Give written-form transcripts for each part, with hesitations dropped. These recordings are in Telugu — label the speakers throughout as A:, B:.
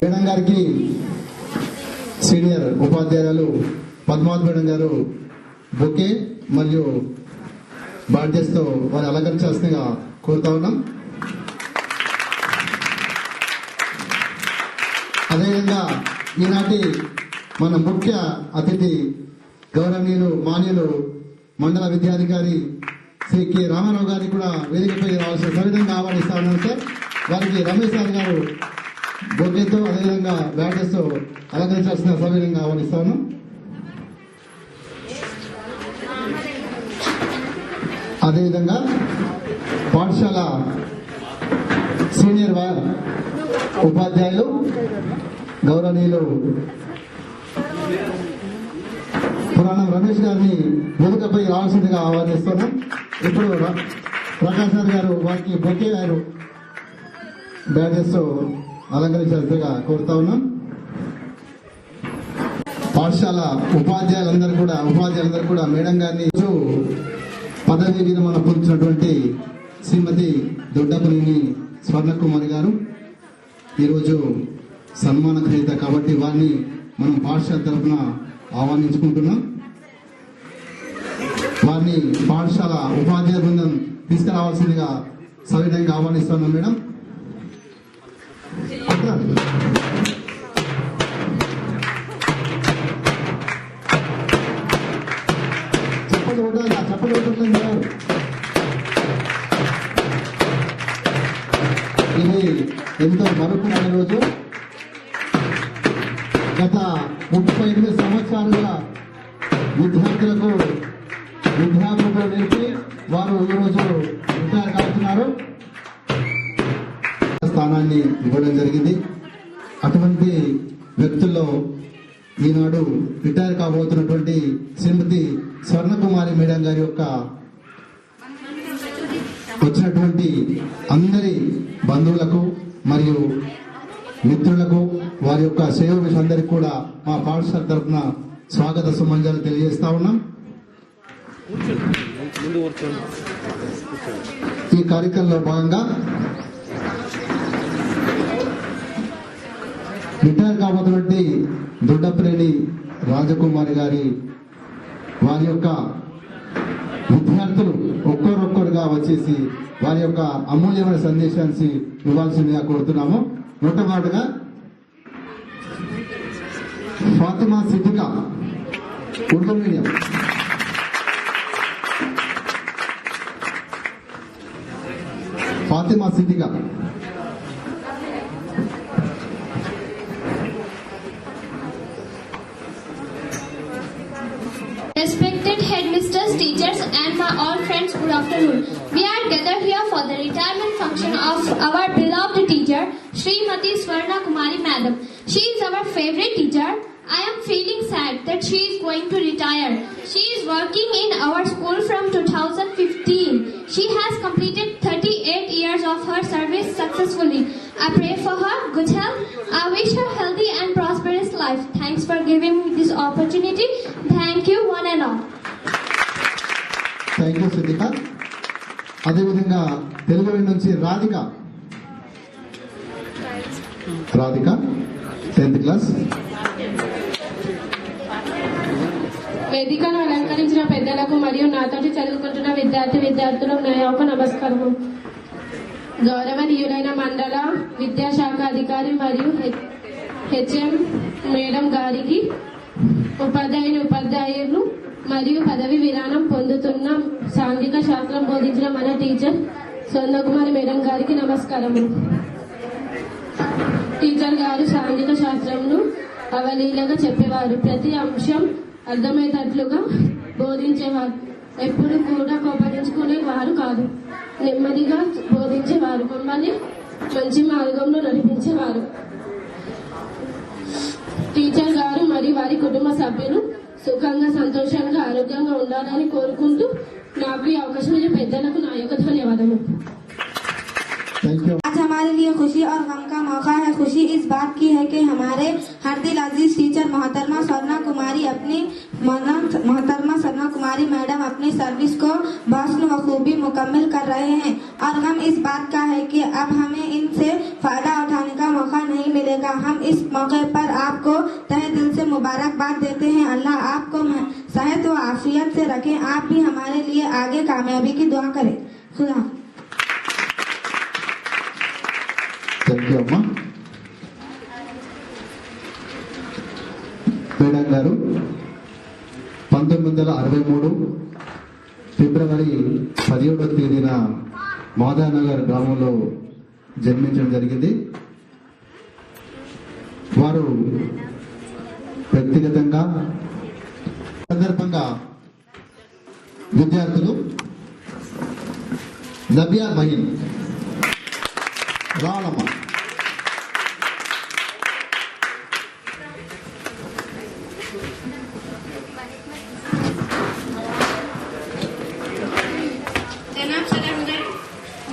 A: మేడం గారికి సీనియర్ ఉపాధ్యాయులు పద్మావతి మేడం గారు బొకే మరియు బాడ్జెస్ తో వారి అలంకరించాల్సిందిగా కోరుతా ఉన్నాం. అదేవిధంగా ఈనాటి మన ముఖ్య అతిథి గౌరవనీయులు మాన్యులు మండల విద్యాధికారి శ్రీ కె రామారావు గారికి కూడా వేదికపై రావాల్సిన సవిధంగా ఆహ్వానిస్తా ఉన్నాను సార్. వారికి రమేష్ సార్ గారు బొకేతో అదేవిధంగా బ్యాటర్స్ తో అలంకరించాల్సిన సవిధంగా ఆహ్వానిస్తాను. అదేవిధంగా పాఠశాల సీనియర్ ఉపాధ్యాయులు గౌరవనీయులు పురాణం రమేష్ గారిని వేదికపై రావాల్సిందిగా ఆహ్వానిస్తున్నాం. ఇప్పుడు ప్రకాష్ గారు వారికి బొకే గారు బ్యాటర్స్ తో అలంకరించాల్సిందిగా కోరుతా ఉన్నాం. పాఠశాల ఉపాధ్యాయులందరూ కూడా మేడం గారిని పదవి విరమణ పొందినటువంటి శ్రీమతి దొడ్డపల్లి స్వర్ణకుమారి గారు ఈరోజు సన్మాన గ్రహీత కాబట్టి వారిని మనం పాఠశాల తరఫున ఆహ్వానించుకుంటున్నాం. వారిని పాఠశాల ఉపాధ్యాయ బృందం తీసుకురావాల్సిందిగా సవిధంగా ఆహ్వానిస్తున్నాం. మేడం ఇది ఎంతో మరుపున్న రోజు. గత 38 సంవత్సరాలుగా విద్యార్థులకు నేర్పి వారు ఈరోజు రిటైర్ కావుతున్నారు. స్థానాన్ని ఇవ్వడం జరిగింది. అటువంటి వ్యక్తుల్లో ఈనాడు రిటైర్ కాబోతున్నటువంటి శ్రీమతి స్వర్ణకుమారి మేడం గారి యొక్క వచ్చినటువంటి అందరి బంధువులకు మరియు మిత్రులకు వారి యొక్క సేవకులందరికీ కూడా మా పాఠశాల తరఫున స్వాగత సుమంజలు తెలియజేస్తా ఉన్నాం. ఈ కార్యక్రమంలో భాగంగా రిటైర్ కాబోతున్నటువంటి దొడ్డప్రేణి రాజకుమారి గారి వారి యొక్క విద్యార్థులు ఒక్కొక్కరుగా వచ్చేసి వారి యొక్క అమూల్యమైన సందేశాన్ని ఇవ్వాల్సిందిగా కోరుతున్నాము. మొట్టమొదటిగా Fatima Siddiqa Urdu medium Fatima Siddiqa
B: Respected headmasters, teachers and my all friends, good afternoon. We are gathered here for the retirement function of our beloved teacher, Srimati Swarna Kumari Madam. She is our favorite teacher. I am feeling sad that she is going to retire. She is working in our school from 2015. She has completed 38 years of her service successfully. I pray for her good health. I wish her healthy and prosperous life. Thanks for giving me this opportunity. Thank you one and all.
A: Thank you Siddiqa. అదేవిధంగా తెలుగు నుంచి రాధిక 10th క్లాస్.
C: వేదికను అలంకరించిన పెద్దలకు మరియు నాతోటి చదువుకుంటున్న విద్యార్థులకు నా యొక్క నమస్కారం. గౌరవనీయులైన మండల విద్యాశాఖ అధికారి మరియు హెచ్ఎం మేడం గారికి, ఉపాధ్యాయులు మరియు పదవి విరామం పొందుతున్న సాంఘిక శాస్త్రం బోధించిన మన టీచర్ స్వర్ణకుమారి మేడం గారికి నమస్కారము. టీచర్ గారు సాంఘిక శాస్త్రంను అవలీలగా చెప్పేవారు. ప్రతి అంశం అర్థమయ్యేటట్లుగా బోధించేవారు. ఎప్పుడు కూడా కోపగించుకునేవారు కాదు. నెమ్మదిగా బోధించేవారు. మమ్మల్ని మంచి మార్గంలో నడిపించేవారు. టీచర్ గారు మరియు వారి కుటుంబ సభ్యులు సుఖంగా, సంతోషంగా, ఆరోగ్యంగా ఉండాలని కోరుకుంటూ నాకు ఈ అవకాశం ఇచ్చిన పెద్దలకు నా యొక్క ధన్యవాదాలు.
D: आज हमारे लिए खुशी और गम का मौका है। खुशी इस बात की है कि हमारे हर दिल अजीज टीचर मोहतरमा स्वर्णा कुमारी मैडम अपनी सर्विस को बहसन व खूबी मुकम्मल कर रहे हैं और गम इस बात का है कि अब हमें इनसे फायदा उठाने का मौका नहीं मिलेगा। मिलेगा। हम इस मौके पर आपको तहे दिल से मुबारकबाद देते हैं। अल्लाह आपको सेहत व आफियत से रखें। आप भी हमारे लिए आगे कामयाबी की दुआ करें। खुदा।
A: థ్యాంక్ యూ అమ్మా. మేడం గారు 1963 ఫిబ్రవరి 17వ తేదీన మాదానగర్ గ్రామంలో జన్మించడం జరిగింది. వారు వ్యక్తిగతంగా సందర్భంగా విద్యార్థులు నబియా మహిన్ రావడమ్మా.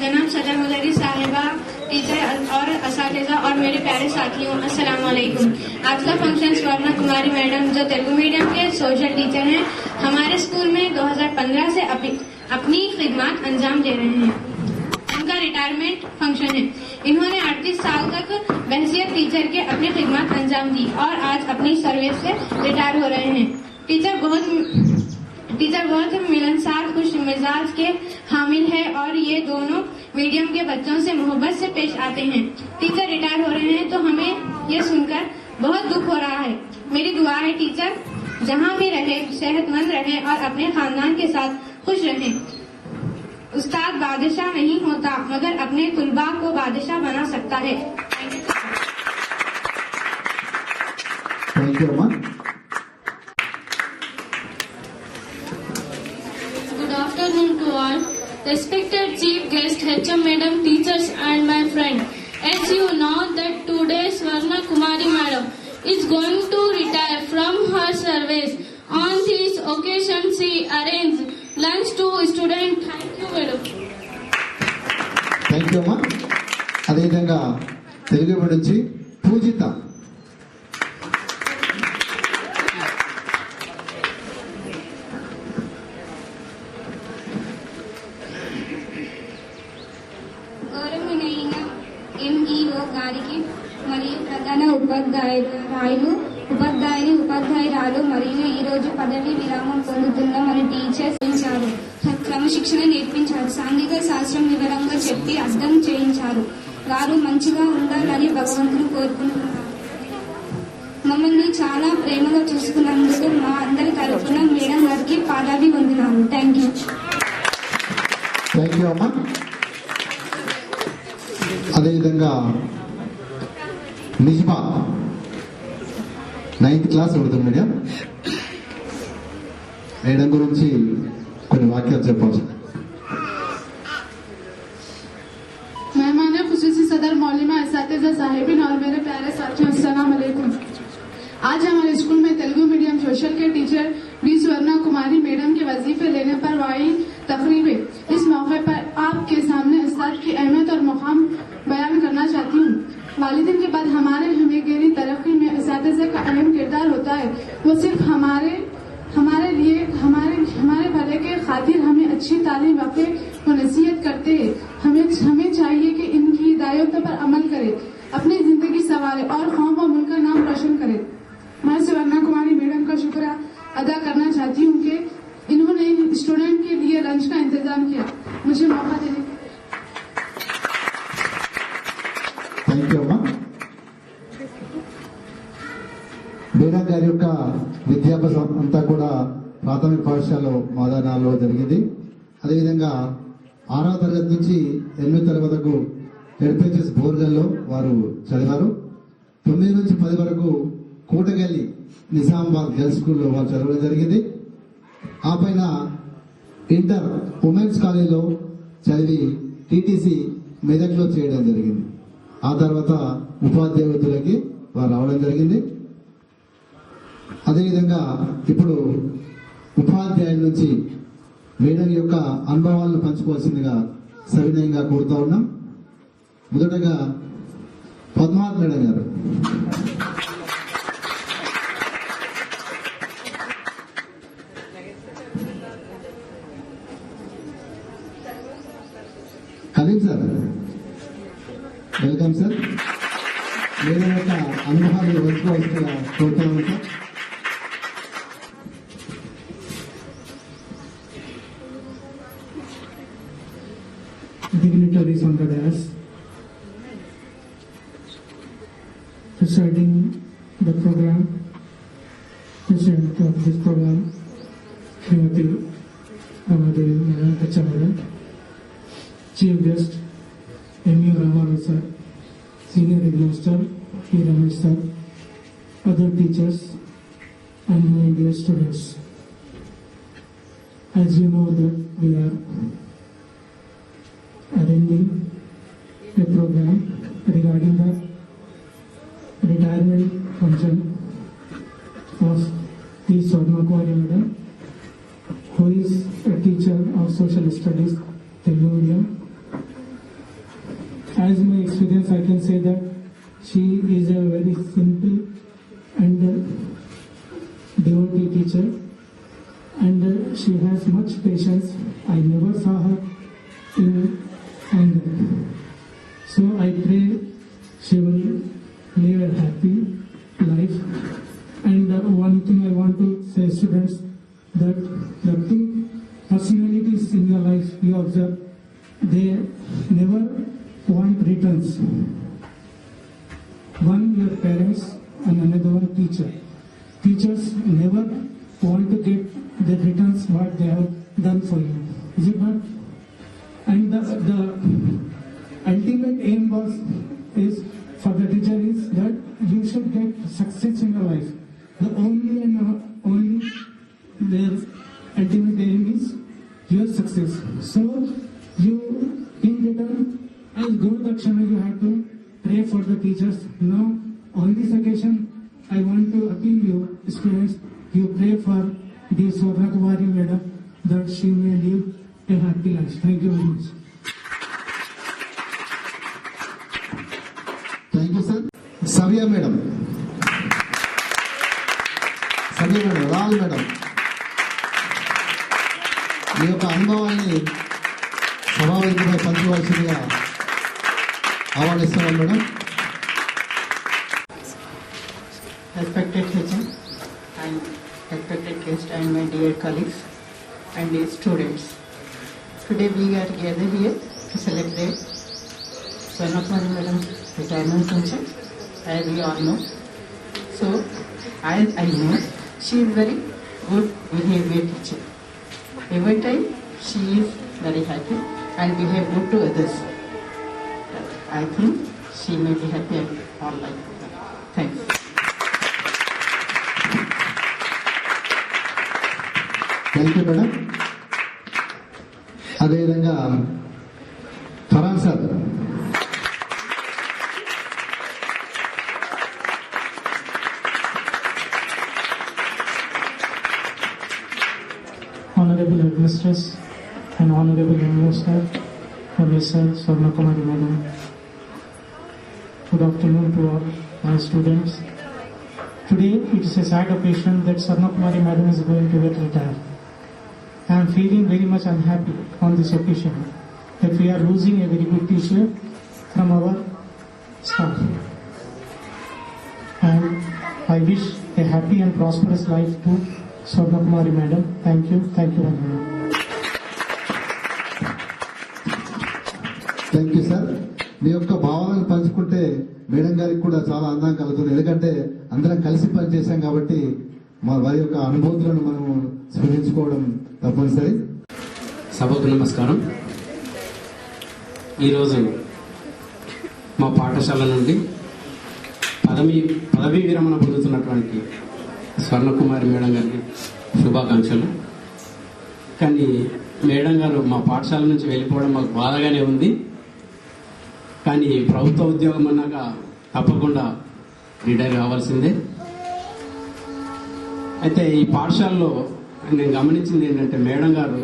E: जनाब सदर मुदर्री साहिबा, टीचर और असातिज़ा और मेरे प्यारे साथियों, अस्सलाम वालेकुम। आज का फंक्शन स्वर्णा कुमारी मैडम जो तेलुगु मीडियम के सोशल टीचर हैं, हमारे स्कूल में 2015 से अपनी खिदमत अंजाम दे रहे हैं। उनका रिटायरमेंट फंक्शन है। इन्होंने 38 साल तक बहसियत टीचर के अपनी खिदमत अंजाम दी और आज अपनी सर्विस से रिटायर हो रहे हैं। टीचर बहुत मिलनसार, खुश मिजाज के हामिल है और ये दोनों मीडियम के बच्चों से मोहब्बत से पेश आते हैं। टीचर रिटायर हो रहे हैं तो हमें ये सुनकर बहुत दुख हो रहा है। मेरी दुआ है टीचर जहाँ भी रहे सेहतमंद रहे और अपने खानदान के साथ खुश रहें। उस्ताद बादशाह नहीं होता मगर अपने तुलबा को बादशाह बना सकता है।
A: థ్యాంక్ యూ అమ్మా.
C: Good afternoon to all. Respected Chief Guest, HM Madam, teachers and my friend. As you know that today Swarna Kumari Madam is going to retire from her service. On this occasion she arranged lunch to students. Thank you Madam.
A: Thank you అమ్మా. అదేవిధంగా తెలుగు నుంచి పూజిత.
E: గౌరవనీయ ఎంఈఓ గారికి మరియు ప్రధాన ఉపాధ్యాయురాలు మరియు ఈ రోజు పదవి విరామం పొందుతున్న మన టీచర్స్ ఇచ్చారు. క్రమశిక్షణ నేర్పించారు. సాంఘిక శాస్త్రం వివరంగా చెప్పి అర్థం చేయించారు. వారు మంచిగా ఉండాలని భగవంతుని కోరుకుంటున్నారు. మమ్మల్ని చాలా ప్రేమగా చూసుకున్నందుకు మా అందరి తరఫున మేడం గారికి పాదాభివందనాలు. Thank you.
A: థ్యాంక్ యూ అమ్మా. అదేవిధంగా నిజ్మా 9th class Urdu medium madam గురించి కొన్ని వాక్యాలు చెప్పవచ్చు.
F: मेहमान खुसूसी सदर मौलिमा असातिज़ा साहिबिन और मेरे प्यारे साथियों, अस्सलाम वालेकुम। आज हमारे स्कूल में तेलुगु मीडियम सोशल के teacher V Swarna Kumari madam के वजीफे लेने पर वाई तकरीब है। इस मौके पर आपके सामने उस्ताद की अहमियत और मुकाम बयान करना चाहती हूँ। वालिदैन के बाद हमारे हमें तरक्की में असातिज़ा का अहम किरदार होता है। वो सिर्फ हमारे लिए हमारे भले के खातिर हमें अच्छी तालीम वाक़े व नसीहत करते हैं। हमें चाहिए कि इनकी हिदायतों पर अमल करें, अपनी जिंदगी संवारे और कौम व मुल्क का नाम रोशन करें। मैं स्वर्णा कुमारी मैडम का शुक्र अदा करना चाहती हूँ कि इन्होंने स्टूडेंट के लिए लंच का इंतजाम किया। मुझे मौका देने
A: థ్యాంక్ యూ అమ్మా. మేడం గారి యొక్క విద్యాభ్యాసం అంతా కూడా ప్రాథమిక పాఠశాలలో మాదానాల్లో జరిగింది. అదేవిధంగా 6వ తరగతి నుంచి 8వ తరగతి వరకు ఎడ్పిహెచ్ఎస్ బోర్గల్లో వారు చదివారు. 9 నుంచి 10 వరకు కోటగల్లి నిజామాబాద్ గర్ల్స్ స్కూల్లో వారు చదవడం జరిగింది. ఆ పైన ఇంటర్ ఉమెన్స్ కాలేజీలో చదివి టీటీసీ మెదక్లో చేయడం జరిగింది. ఆ తర్వాత ఉపాధ్యాయ వృత్తులకి వారు రావడం జరిగింది. అదేవిధంగా ఇప్పుడు ఉపాధ్యాయుల నుంచి మేడం యొక్క అనుభవాలను పంచుకోవాల్సిందిగా సవినయంగా కోరుతా ఉన్నాం. మొదటగా పద్మావతి మేడం గారు. Kaleem sir, welcome sir. Madam యొక్క అనుభవాన్ని పంచుకోవాల్సిన కోరుతాను sir.
G: Dignitaries on the dais, presiding the program, president of this program, Srimati Ramadevi Madam, Madam, chief guest, M.U. Ramadevi sir, senior headmaster, P. Ramesh sir, other teachers, and my dear students. As you know that we are arranging a program regarding the retirement function of P. Swarna Kumari Madam, who is a teacher of social studies, Telugu medium. As my experience, I can say that she is a very simple and devotee teacher, and she has much patience. I never saw her in anger. So I pray she will live a happy life. And one thing I want to say, students, that the two personalities in your life you observe, they never want returns. One your parents and another one teacher. Teachers never want to get the returns what they have done for you. Is it not? And the ultimate aim is for the teacher is that you should get success in your life. The only and only their ultimate aim is your success. So you in return as Guru Dakshana you have to pray for the teachers. Now on this occasion I want to appeal you students, you pray for the Swarna Kumari Madam that she may live a happy life. Thank you very much.
A: Thank you sir. సవ్య మేడం, సవ్య మేడం, రాల్ మేడం, మీ యొక్క అనుభవాన్ని సభావేదికపై పంచుకోవాల్సిందిగా ఆహ్వానిస్తున్నాను madam.
H: Respected teacher and respected guests and my dear colleagues and dear students. Today we are gathered here to celebrate Swarna Kumari Madam's retirement function, as we all know. So, as I know, she is very good behavior teacher. Every time she is very happy and behave good to others. I think she may be happy all life. Thanks.
A: Thank you madam. అదేవిధంగా Farhan sir.
G: Honorable Headmistress and Honorable Headmaster, Professor Swarna Kumari Madam. Good afternoon to all my students. Today it is a sad occasion that Swarna Kumari Madam is going to get retired. I am feeling very much unhappy on this occasion that we are losing a very good teacher from our staff. And I wish a happy and prosperous life to Swarna Kumari Madam. Thank you very much.
A: Thank you sir. మీ యొక్క భావాలను పంచుకుంటే మేడం గారికి కూడా చాలా ఆనందం కలుగుతుంది. ఎందుకంటే అందరం కలిసి పనిచేశాం కాబట్టి వారి యొక్క అనుభూతులను మనం స్మరించుకోవడం తప్పనిసరి.
I: సభకు నమస్కారం. ఈరోజు మా పాఠశాల నుండి పదవీ విరమణ పొందుతున్నటువంటి స్వర్ణకుమారి మేడం గారికి శుభాకాంక్షలు. కానీ మేడం గారు మా పాఠశాల నుంచి వెళ్ళిపోవడం మాకు బాధగానే ఉంది. కానీ ప్రభుత్వ ఉద్యోగం అన్నాక తప్పకుండా రిటైర్ కావాల్సిందే. అయితే ఈ పాఠశాలలో నేను గమనించింది ఏంటంటే మేడం గారు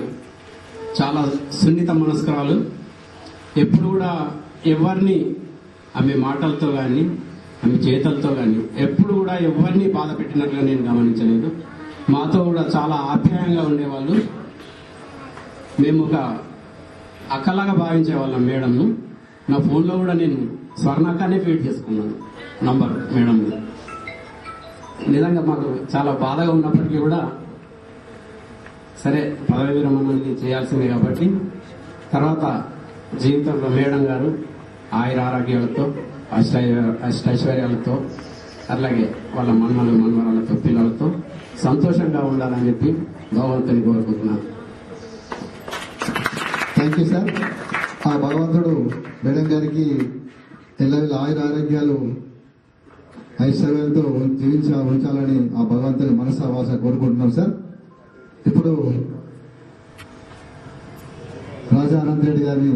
I: చాలా సున్నిత మనస్కరాలు. ఎప్పుడు కూడా ఎవరిని ఆమె మాటలతో కానీ ఆమె చేతలతో కానీ ఎప్పుడు కూడా ఎవరిని బాధ పెట్టినట్లుగా నేను గమనించలేదు. మాతో కూడా చాలా ఆప్యాయంగా ఉండేవాళ్ళు. మేము ఒక అక్కలాగా భావించేవాళ్ళం మేడంను. నా ఫోన్లో కూడా నేను స్వర్ణాకానే ఫీడ్ చేసుకున్నాను. Number madam. నిజంగా మాకు చాలా బాధగా ఉన్నప్పటికీ కూడా సరే పదవి విరమణ చేయాల్సిందే కాబట్టి తర్వాత జీవితంలో మేడం గారు ఆయుర ఆరోగ్యాలతో అష్టైశ్వర్యాలతో అలాగే వాళ్ళ మనవరాలతో పిల్లలతో సంతోషంగా ఉండాలని చెప్పి భగవంతుని కోరుకుంటున్నాను.
A: Thank you sir. ఆ భగవంతుడు మేడం గారికి ఎల్లవేళ ఆయుర ఆరోగ్యాలు ఐశ్వర్యాలతో ఉంచాలని ఆ భగవంతుని మనసావాస కోరుకుంటున్నాం సార్. ఇప్పుడు రాజా అనంత్ రెడ్డి గారిని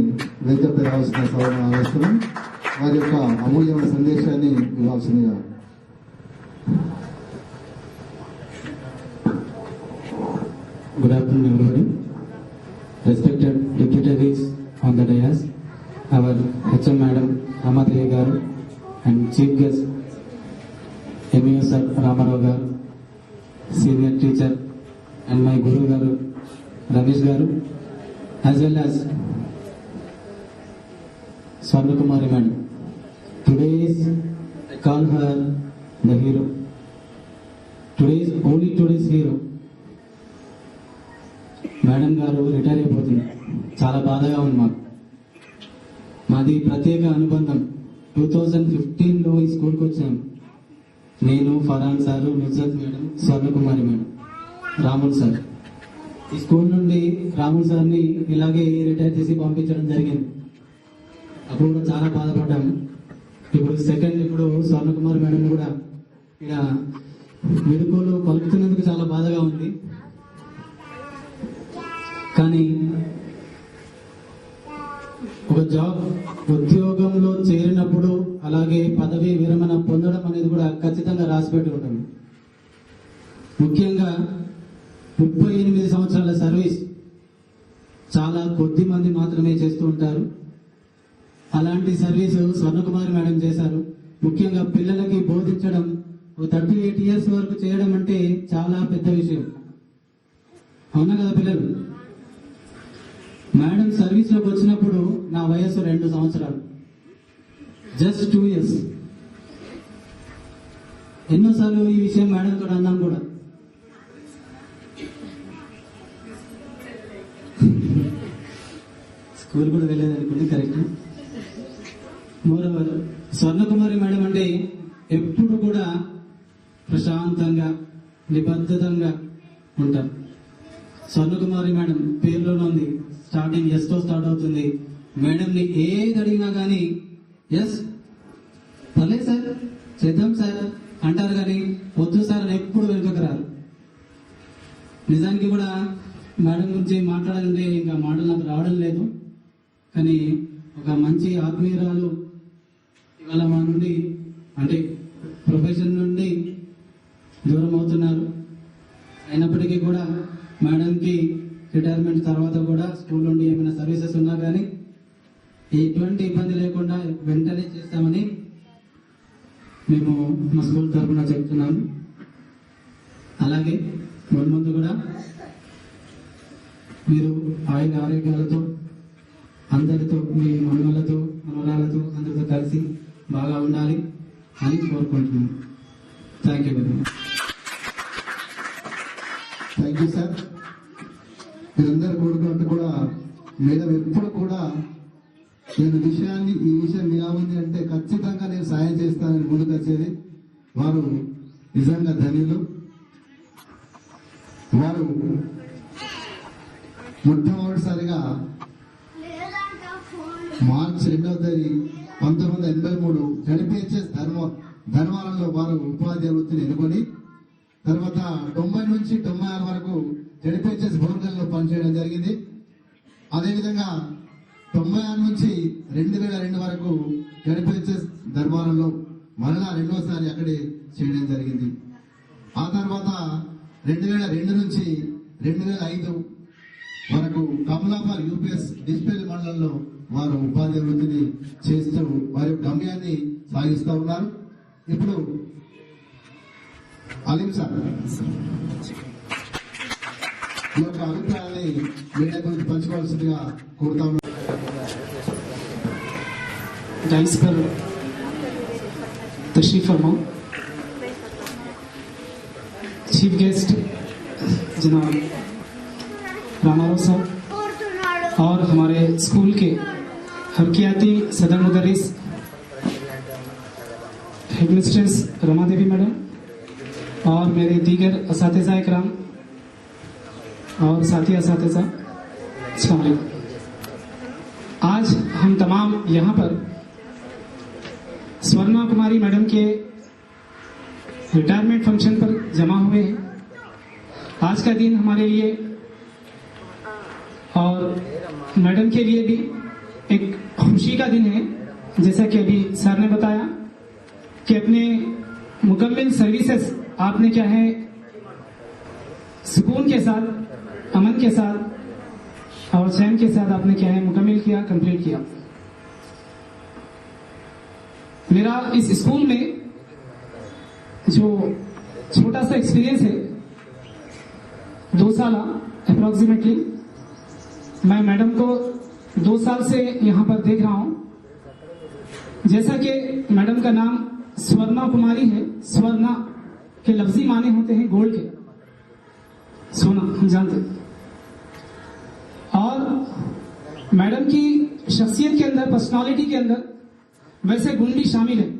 A: వేదికపై రావాల్సిన సభను ఆలోచిస్తున్నాం. వారి యొక్క అమూల్యమైన సందేశాన్ని ఇవ్వాల్సిందిగా.
J: Good afternoon, everybody. Respected dignitaries on the dais, our HM Madam Ramadevi Garu and Chief Guest MEO Sir Ramarao Garu, Senior Teacher and my Guru Garu Ramesh Garu, as well as Swarna Kumari Madam. Today is, I call her the hero. Today is only today's hero. Madam గారు రిటైర్ అయిపోతుంది. చాలా బాధగా ఉంది మాకు. మాది ప్రత్యేక అనుబంధం. 2015లో ఈ స్కూల్కి వచ్చాము. నేను, Farhan sir, Nusrat madam, Swarnakumari madam, Ramul sir. ఈ స్కూల్ నుండి రాముల్ సార్ని ఇలాగే రిటైర్ చేసి పంపించడం జరిగింది. అప్పుడు కూడా చాలా బాధపడ్డాము. ఇప్పుడు స్వర్ణకుమారి మేడం కూడా ఇలా మెడుకోలు పలుకుతున్నందుకు చాలా బాధగా ఉంది. కానీ ఒక ఉద్యోగంలో చేరినప్పుడు అలాగే పదవి విరమణ పొందడం అనేది కూడా ఖచ్చితంగా రాసిపెట్టి ఉంటుంది. ముఖ్యంగా 38 సంవత్సరాల సర్వీస్ చాలా కొద్ది మంది మాత్రమే చేస్తూ ఉంటారు. అలాంటి సర్వీసు స్వర్ణకుమారి మేడం చేశారు. ముఖ్యంగా పిల్లలకి బోధించడం 38 ఇయర్స్ వరకు చేయడం అంటే చాలా పెద్ద విషయం. అవునా కదా పిల్లలు? మేడం సర్వీస్ లోకి వచ్చినప్పుడు నా వయస్సు 2 సంవత్సరాలు, జస్ట్ 2 years. ఎన్నోసార్లు ఈ విషయం మేడం కూడా అన్నాం కూడా. స్కూల్ కూడా వెళ్ళేది అనుకోండి, కరెక్ట్. మోరవర్ స్వర్ణకుమారి మేడం అంటే ఎప్పుడు కూడా ప్రశాంతంగా నిబద్ధతంగా ఉంటారు. స్వర్ణకుమారి మేడం పేరులోనే ఉంది, స్టార్టింగ్ ఎస్ తో స్టార్ట్ అవుతుంది. మేడంని ఏది అడిగినా కానీ ఎస్ పర్లేదు సార్, చేద్దాం సార్ అంటారు, కానీ వద్దు సార్ అని ఎప్పుడు వెనుకకు రారు. నిజానికి కూడా మేడం గురించి మాట్లాడాలంటే ఇంకా మాటలు నాకు రావడం లేదు. కానీ ఒక మంచి ఆత్మీయురాలు ఇవాళ మా నుండి అంటే ప్రొఫెషన్ నుండి దూరం అవుతున్నారు. అయినప్పటికీ కూడా మేడంకి రిటైర్మెంట్ తర్వాత కూడా స్కూల్ నుండి ఏమైనా సర్వీసెస్ ఉన్నా కానీ ఎటువంటి ఇబ్బంది లేకుండా వెంటనే చేస్తామని మేము మా స్కూల్ తరఫున చెప్తున్నాము. అలాగే ముందు కూడా మీరు ఆయుర ఆరోగ్యాలతో అందరితో, మీ మనవలతో మనవరాలతో అందరితో కలిసి బాగా ఉండాలి అని కోరుకుంటున్నాను. Thank you very much.
A: Thank you sir. మీరందరూ కోరుకున్నట్టు కూడా మేడం ఎప్పుడు కూడా ఈ విషయం ఇలా ఉంది అంటే ఖచ్చితంగా నేను సాయం చేస్తానని ముందుకు వచ్చేది. వారు నిజంగా ధన్యులు. వారు మొట్టమొదటిసారిగా మార్చి 2వ తేదీ 1983 జడ్పీహెచ్ఎస్ ధర్మారంలో వారు ఉపాధ్యాయ వృత్తిని ఎన్నుకొని తర్వాత 90 నుంచి 96 వరకు జడ్పీహెచ్ఎస్ భోర్గల్లో పనిచేయడం జరిగింది. అదేవిధంగా 96 నుంచి 2002 వరకు జడ్పీహెచ్ఎస్ ధర్మారంలో మరలా 2వసారి అక్కడే చేయడం జరిగింది. ఆ తర్వాత 2002 నుంచి 2005 వరకు కమలాపర్ యూపీఎస్ డిస్ప్లే మండలంలో వారు ఉపాధ్యాయ వృత్తిని చేస్తూ వారి గమ్యాన్ని సాగిస్తూ ఉన్నారు. ఇప్పుడు అలీం సార్ ఈ యొక్క అభిప్రాయాన్ని మీడియా గురించి పంచుకోవాల్సిందిగా కోరుతా ఉన్నాను.
G: तशरीफ फरमाओ। चीफ गेस्ट जनाब रामाराव साहब और हमारे स्कूल के हरकियाती सदर मुदर्रिस हेडमिस्ट्रेस रमा देवी मैडम और मेरे दीगर असातिज़ा इकराम और साथी असातिज़ा, अस्सलाम वालेकुम। आज हम तमाम यहाँ पर स्वर्णा कुमारी मैडम के रिटायरमेंट फंक्शन पर जमा हुए हैं। आज का दिन हमारे लिए और मैडम के लिए भी एक खुशी का दिन है। जैसा कि अभी सर ने बताया कि अपने मुकम्मल सर्विसेज आपने क्या है सुकून के साथ, अमन के साथ और चैन के साथ आपने क्या है मुकम्मल किया, कंप्लीट किया। मेरा इस स्कूल में जो छोटा सा एक्सपीरियंस है 2 साल अप्रोक्सीमेटली, मैं मैडम को 2 साल से यहाँ पर देख रहा हूँ। जैसा कि मैडम का नाम स्वर्णा कुमारी है, स्वर्णा के लफ्जी माने होते हैं गोल्ड के, सोना, हम जानते हैं। और मैडम की शख्सियत के अंदर, पर्सनालिटी के अंदर वैसे गुण भी शामिल है।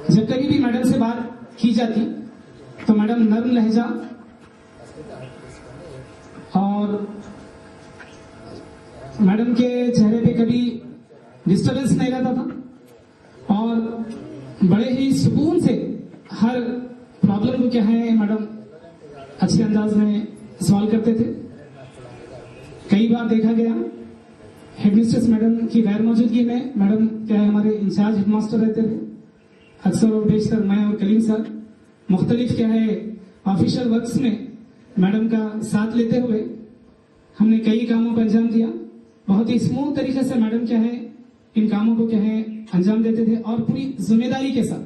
G: जब कभी भी मैडम से बात की जाती तो मैडम नर्म लहजा और मैडम के चेहरे पे कभी डिस्टर्बेंस नहीं रहता था और बड़े ही सुकून से हर प्रॉब्लम को क्या है मैडम अच्छे अंदाज में सॉल्व करते थे। कई बार देखा गया हेडमिस्ट्रेस मैडम की गैर मौजूदगी में मैडम क्या है हमारे इंचार्ज हेडमास्टर रहते थे। अक्सर और बेशतर मैं और कलीम सर मुख्तलिफ क्या है ऑफिशियल वर्क्स में मैडम का साथ लेते हुए हमने कई कामों को अंजाम दिया। बहुत ही स्मूथ तरीके से मैडम क्या है इन कामों को क्या है अंजाम देते थे और पूरी जिम्मेदारी के साथ।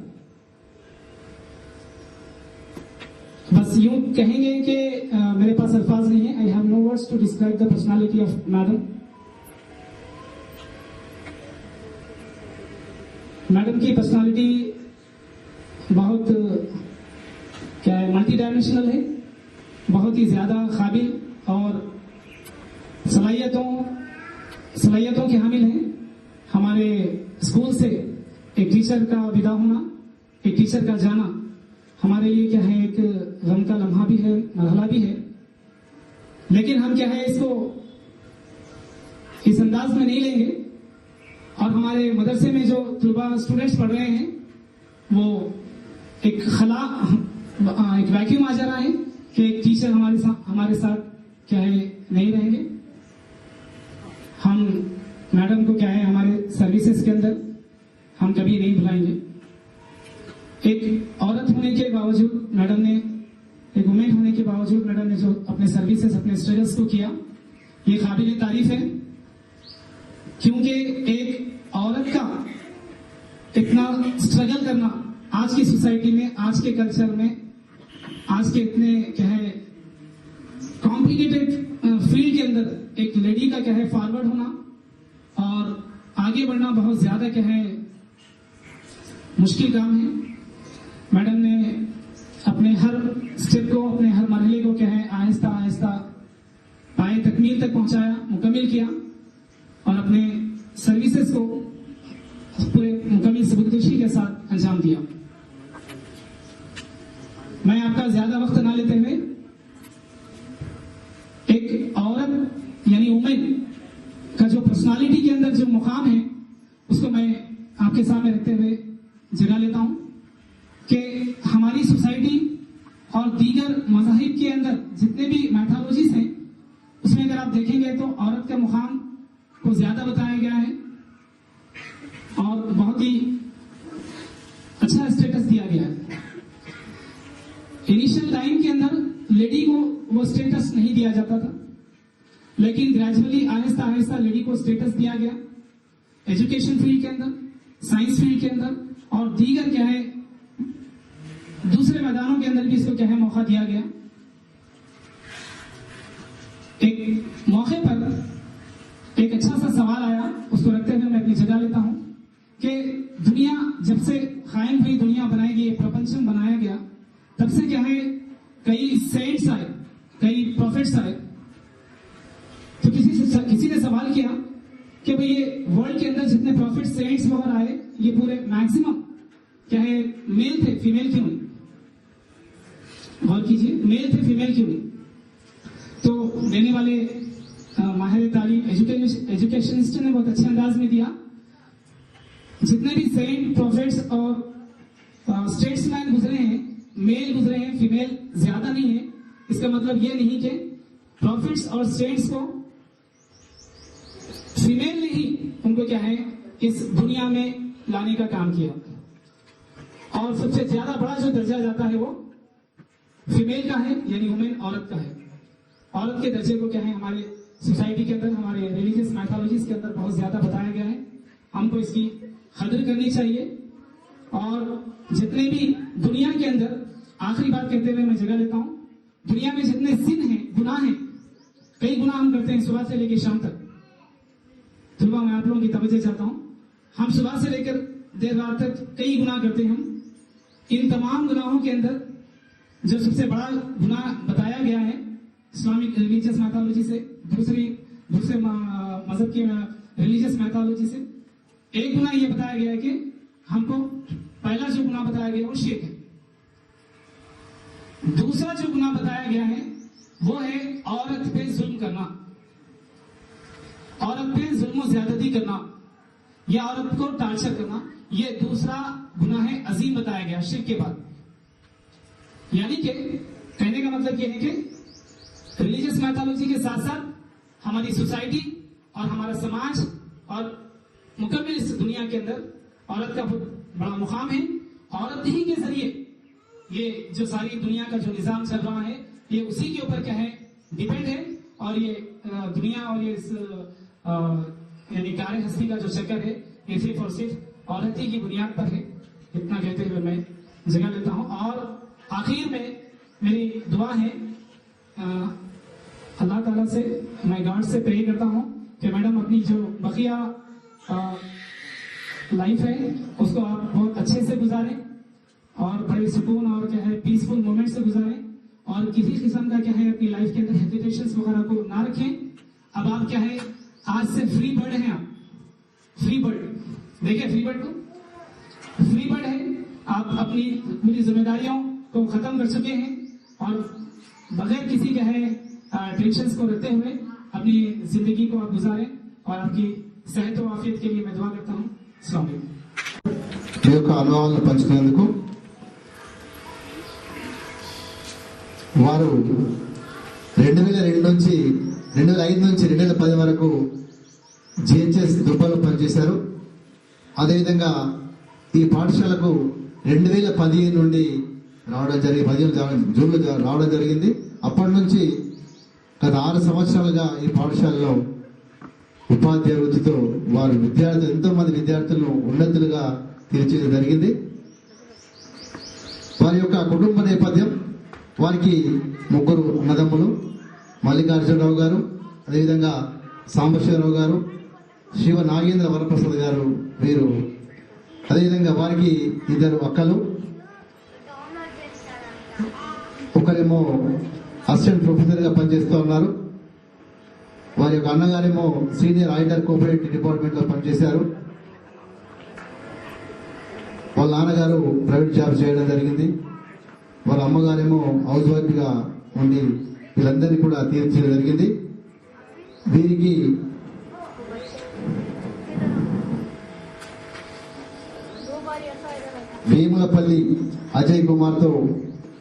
G: बस यूं कहेंगे कि मेरे पास अल्फाज नहीं है। I have no words to describe the personality of madam. Madam की पर्सनालिटी बहुत क्या है मल्टी डायमेंशनल है, बहुत ही ज्यादा काबिल और सलाहियतों के हामिल हैं। हमारे स्कूल से एक टीचर का विदा होना, एक टीचर का जाना हमारे लिए क्या है एक गम का लम्हा भी है, मरहला भी है। लेकिन हम क्या है इसको इस अंदाज में नहीं लेंगे और हमारे मदरसे में जो तलबा स्टूडेंट्स पढ़ रहे हैं वो एक वैक्यूम आ जा रहा है कि एक टीचर हमारे साथ क्या है नहीं रहेंगे। हम मैडम को क्या है हमारे सर्विसेज के अंदर हम कभी नहीं भुलाएंगे। एक औरत होने के बावजूद मैडम ने, एक वुमेन होने के बावजूद मैडम ने जो अपने सर्विसेज, अपने स्ट्रगल्स को किया, ये काबिल तारीफ है। क्योंकि एक औरत का इतना स्ट्रगल करना आज की सोसाइटी में, आज के कल्चर में, आज के इतने क्या है कॉम्प्लिकेटेड फील्ड के अंदर एक लेडी का क्या है फॉरवर्ड होना और आगे बढ़ना बहुत ज्यादा क्या है मुश्किल काम है। मैडम ने अपने हर स्टेप को, अपने हर मरहले को क्या है आहिस्ता आहिस्ता पाए तकमील तक पहुंचाया, मुकम्मल किया और अपने सर्विसेज को पूरे मुकम्मल सबकदोशी के साथ अंजाम दिया। मैं आपका ज्यादा वक्त ना लेते हुए एक औरत यानी वुमेन का जो पर्सनालिटी के अंदर जो मुकाम है उसको मैं आपके सामने रखते हुए जगह लेता हूं कि हमारी सोसाइटी और दीगर मज़ाहिब के अंदर जितने भी मैथोलॉजीज हैं उसमें अगर आप देखेंगे तो औरत के मुकाम को ज्यादा बताया गया है और बहुत ही अच्छा स्टेटस दिया गया है। इनिशियल टाइम के अंदर लेडी को वो स्टेटस नहीं दिया जाता था, लेकिन ग्रेजुअली आहिस्ता आहिस्ता लेडी को स्टेटस दिया गया। एजुकेशन फील्ड के अंदर, साइंस फील्ड के अंदर और दीगर क्या है दूसरे मैदानों के अंदर भी इसको क्या है मौका दिया गया। एक मौके पर एक अच्छा सा सवाल आया, उसको रखते हुए मैं अपनी जगह लेता हूं कि दुनिया तब से क्या है कई सेंट्स आए, कई प्रॉफिट्स आए। तो किसी ने सवाल किया कि भाई ये वर्ल्ड के अंदर जितने प्रॉफिट सेंट्स वगैरह आए ये पूरे मैक्सिमम क्या है मेल थे, फीमेल क्यों नहीं? गौर कीजिए, मेल थे फीमेल क्यों नहीं? तो देने वाले माहिर तालीम एजुकेशनिस्ट ने बहुत अच्छे अंदाज में दिया, जितने भी सेंट प्रॉफिट्स और स्टेट्समैन गुजरे हैं, मेल गुजरे हैं, फीमेल ज्यादा नहीं है। इसका मतलब ये नहीं कि प्रॉफिट्स और सेंट्स को फीमेल ने ही उनको क्या है इस दुनिया में लाने का काम किया। और सबसे ज्यादा बड़ा जो दर्जा जाता है वो फीमेल का है, यानी वुमेन, औरत का है। औरत के दर्जे को क्या है हमारे सोसाइटी के अंदर, हमारे रिलीजियस मैथोलॉजीज के अंदर बहुत ज्यादा बताया गया है। हमको इसकी कदर करनी चाहिए। और जितने भी दुनिया के अंदर, आखिरी बात कहते हुए मैं जगह लेता हूं, दुनिया में जितने सिन हैं, गुनाह हैं, कई गुनाह हम करते हैं सुबह से लेकर शाम तक। तो मैं आप लोगों की तवज्जो चाहता हूं, हम सुबह से लेकर देर रात तक कई गुनाह करते हैं। हम इन तमाम गुनाहों के अंदर जो सबसे बड़ा गुनाह बताया गया है इस्लामिक रिलीजियस मैथोलॉजी से, दूसरे मजहब की रिलीजियस मैथोलॉजी से, एक गुनाह यह बताया गया है कि हमको पहला जो गुनाह बताया गया वो शिर्क है। दूसरा जो गुनाह बताया गया है वो है औरत पे जुल्म करना, औरत पे जुल्म ज्यादती करना या औरत को टार्चर करना। ये दूसरा गुनाह है अजीम बताया गया शिर्क के बाद। यानी कि कहने का मतलब यह है कि रिलीजियस मैथोलॉजी के साथ साथ हमारी सोसाइटी और हमारा समाज और मुकम्मल इस दुनिया के अंदर औरत का बहुत बड़ा मुकाम है। औरत ही के जरिए ये जो सारी दुनिया का जो निजाम चल रहा है ये उसी के ऊपर क्या है डिपेंड है। और ये दुनिया और ये इस यानी कार्य हस्ती का जो चक्कर है ये सिर्फ और सिर्फ औरत ही की बुनियाद पर है। इतना कहते हुए मैं जगह लेता हूं। और आखिर में मेरी दुआ है, अल्लाह ताला से मैं गॉड से प्रे करता हूं कि मैडम अपनी जो बकिया लाइफ है उसको आप बहुत अच्छे से गुजारें और बड़े सुकून और क्या है पीसफुल मोमेंट से गुजारें और किसी किस्म का क्या है अपनी लाइफ के अंदर हेजिटेशंस वगैरह को ना रखें। अब आप क्या है आज से फ्री बर्ड हैं, आप फ्री बर्ड देखिए, फ्री बर्ड को फ्री बर्ड है। आप अपनी पूरी जिम्मेदारियों को खत्म कर चुके हैं और बगैर किसी क्या है टेंशन को रखते हुए अपनी जिंदगी को आप गुजारें। और आपकी सेहत और आफियत के लिए मैं दुआ करता हूँ। अस्सलाम वालेकुम।
A: ఈ యొక్క అనుభవాలను పంచుకునేందుకు వారు 2002 నుంచి 2005 నుంచి 2010 వరకు జిహెచ్ఎస్ దుబ్బలో పనిచేశారు. అదేవిధంగా ఈ పాఠశాలకు 2015 నుండి రావడం జరిగింది, 15 జూన్లో రావడం జరిగింది. అప్పటి నుంచి గత 6 సంవత్సరాలుగా ఈ పాఠశాలలో ఉపాధ్యాయ వృత్తితో వారు ఎంతో మంది విద్యార్థులను ఉన్నతులుగా తీర్చిదిద్దడం జరిగింది. వారి యొక్క కుటుంబ నేపథ్యం, వారికి 3 అన్నదమ్ములు, మల్లికార్జునరావు గారు, అదేవిధంగా సాంబశివరావు గారు, శివ నాగేంద్ర వరప్రసాద్ గారు వీరు, అదేవిధంగా వారికి 2 అక్కలు, ఒకరేమో అసిస్టెంట్ ప్రొఫెసర్ గా పనిచేస్తూ ఉన్నారు. వారి యొక్క అన్నగారేమో సీనియర్ ఆడిటర్ కోఆపరేటివ్ డిపార్ట్మెంట్ లో పనిచేశారు. వాళ్ళ నాన్నగారు ప్రైవేట్ జాబ్ చేయడం జరిగింది. వాళ్ళ అమ్మగారేమో హౌస్ వైఫ్ గా ఉండి వీళ్ళందరినీ కూడా తీర్చడం జరిగింది. వీరికి వేములపల్లి అజయ్ కుమార్ తో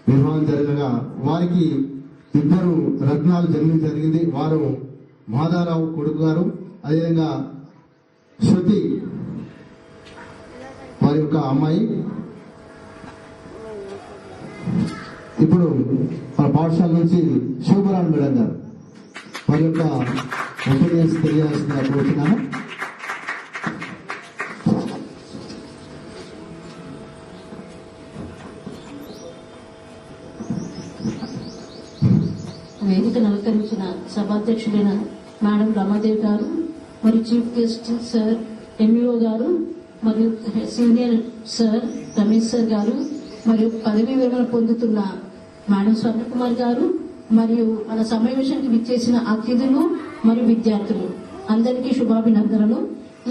A: వివాహం జరగగా వారికి 2 రత్నాలు జన్మించడం జరిగింది. వారు మాధారావు కొడుకు గారు, అదేవిధంగా శృతి వారి యొక్క అమ్మాయి. ఇప్పుడు మన పాఠశాల నుంచి శోభరాణ్ మేడం గారు వారి యొక్క ఒపీనియన్స్ తెలియాల్సిందిగా కోరుతున్నాను.
K: వేదికను అలంకరించిన సభాధ్యక్షుడైన మేడం రమాదేవి గారు, మరియు చీఫ్ గెస్ట్ సార్ ఎంఈఓ గారు, మరియు సీనియర్ సార్ రమేష్ సార్ గారు, మరియు పదవీ విరమణ పొందుతున్న మేడం స్వర్ణకుమార్ గారు మరియు మన సమావేశానికి విచ్చేసిన అతిథులు మరియు విద్యార్థులు అందరికీ శుభాభినందనలు.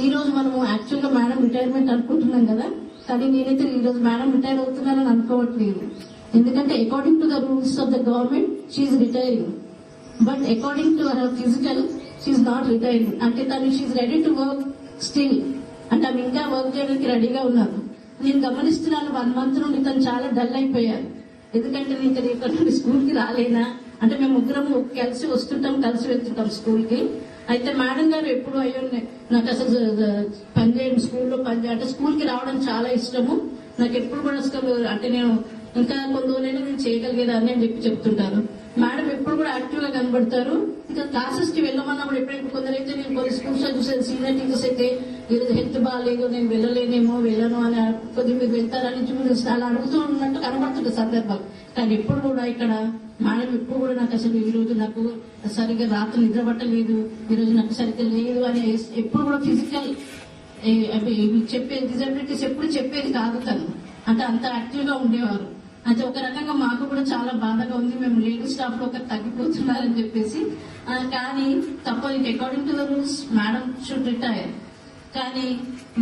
K: ఈ రోజు మనము యాక్చువల్ గా మేడం రిటైర్మెంట్ అనుకుంటున్నాం కదా, కానీ నేనైతే ఈ రోజు మేడం రిటైర్ అవుతున్నానని అనుకోవట్లేదు. ఎందుకంటే according to the rules of the government she's retiring, but according to her physical she's not retiring. అంటే తను she's ready to work still, అంటే ఆమె ఇంకా వర్క్ చేయడానికి రెడీగా ఉన్నారు. నేను గమనిస్తున్నాను 1 month నుండి తను చాలా డల్ అయిపోయారు. ఎందుకంటే నేను ఇక్కడ నుండి స్కూల్ కి రాలేనా అంటే మేము ముగ్గురం కలిసి వస్తుంటాం, కలిసి వెళ్తుంటాం స్కూల్ కి. అయితే మేడం గారు ఎప్పుడు అయ్యో నాకు అసలు పనిచేయడం స్కూల్లో అంటే స్కూల్ కి రావడం చాలా ఇష్టము, నాకు ఎప్పుడు కూడా అసలు అంటే నేను ఇంకా కొన్ని రోజులైనా నేను చేయగలిగేదాన్ని అని చెప్తుంటారు. మేడం ఎప్పుడు కూడా యాక్టివ్ గా కనబడతారు. ఇంకా క్లాసెస్ కి వెళ్ళమన్నప్పుడు ఎప్పుడైనా కొందరైతే నేను కొన్ని స్కూల్స్ లో చూసాను, సీనియర్ టీచర్స్ అయితే ఈరోజు హెల్త్ బాగాలేదు నేను వెళ్ళను అని కొద్దిగా మీరు వెళ్తారని చూసి అలా అడుగుతూ ఉన్నట్టు కనబడుతుండే సందర్భాలు. కానీ ఎప్పుడు కూడా ఇక్కడ మేడం ఎప్పుడు కూడా నాకు అసలు ఈ రోజు నాకు సరిగ్గా రాత్రి నిద్ర పట్టలేదు, ఈ రోజు నాకు సరిగ్గా లేదు అని ఎప్పుడు కూడా ఫిజికల్ చెప్పేది డిజబిలిటీస్ ఎప్పుడు చెప్పేది కాదు తను, అంటే అంత యాక్టివ్ గా ఉండేవారు. అయితే ఒక రకంగా మాకు కూడా చాలా బాధగా ఉంది, మేము లేడీ స్టాఫ్ లో ఒకరు తగ్గిపోతున్నారని చెప్పేసి. కానీ తప్పదు, according to the rules madam should retire. కానీ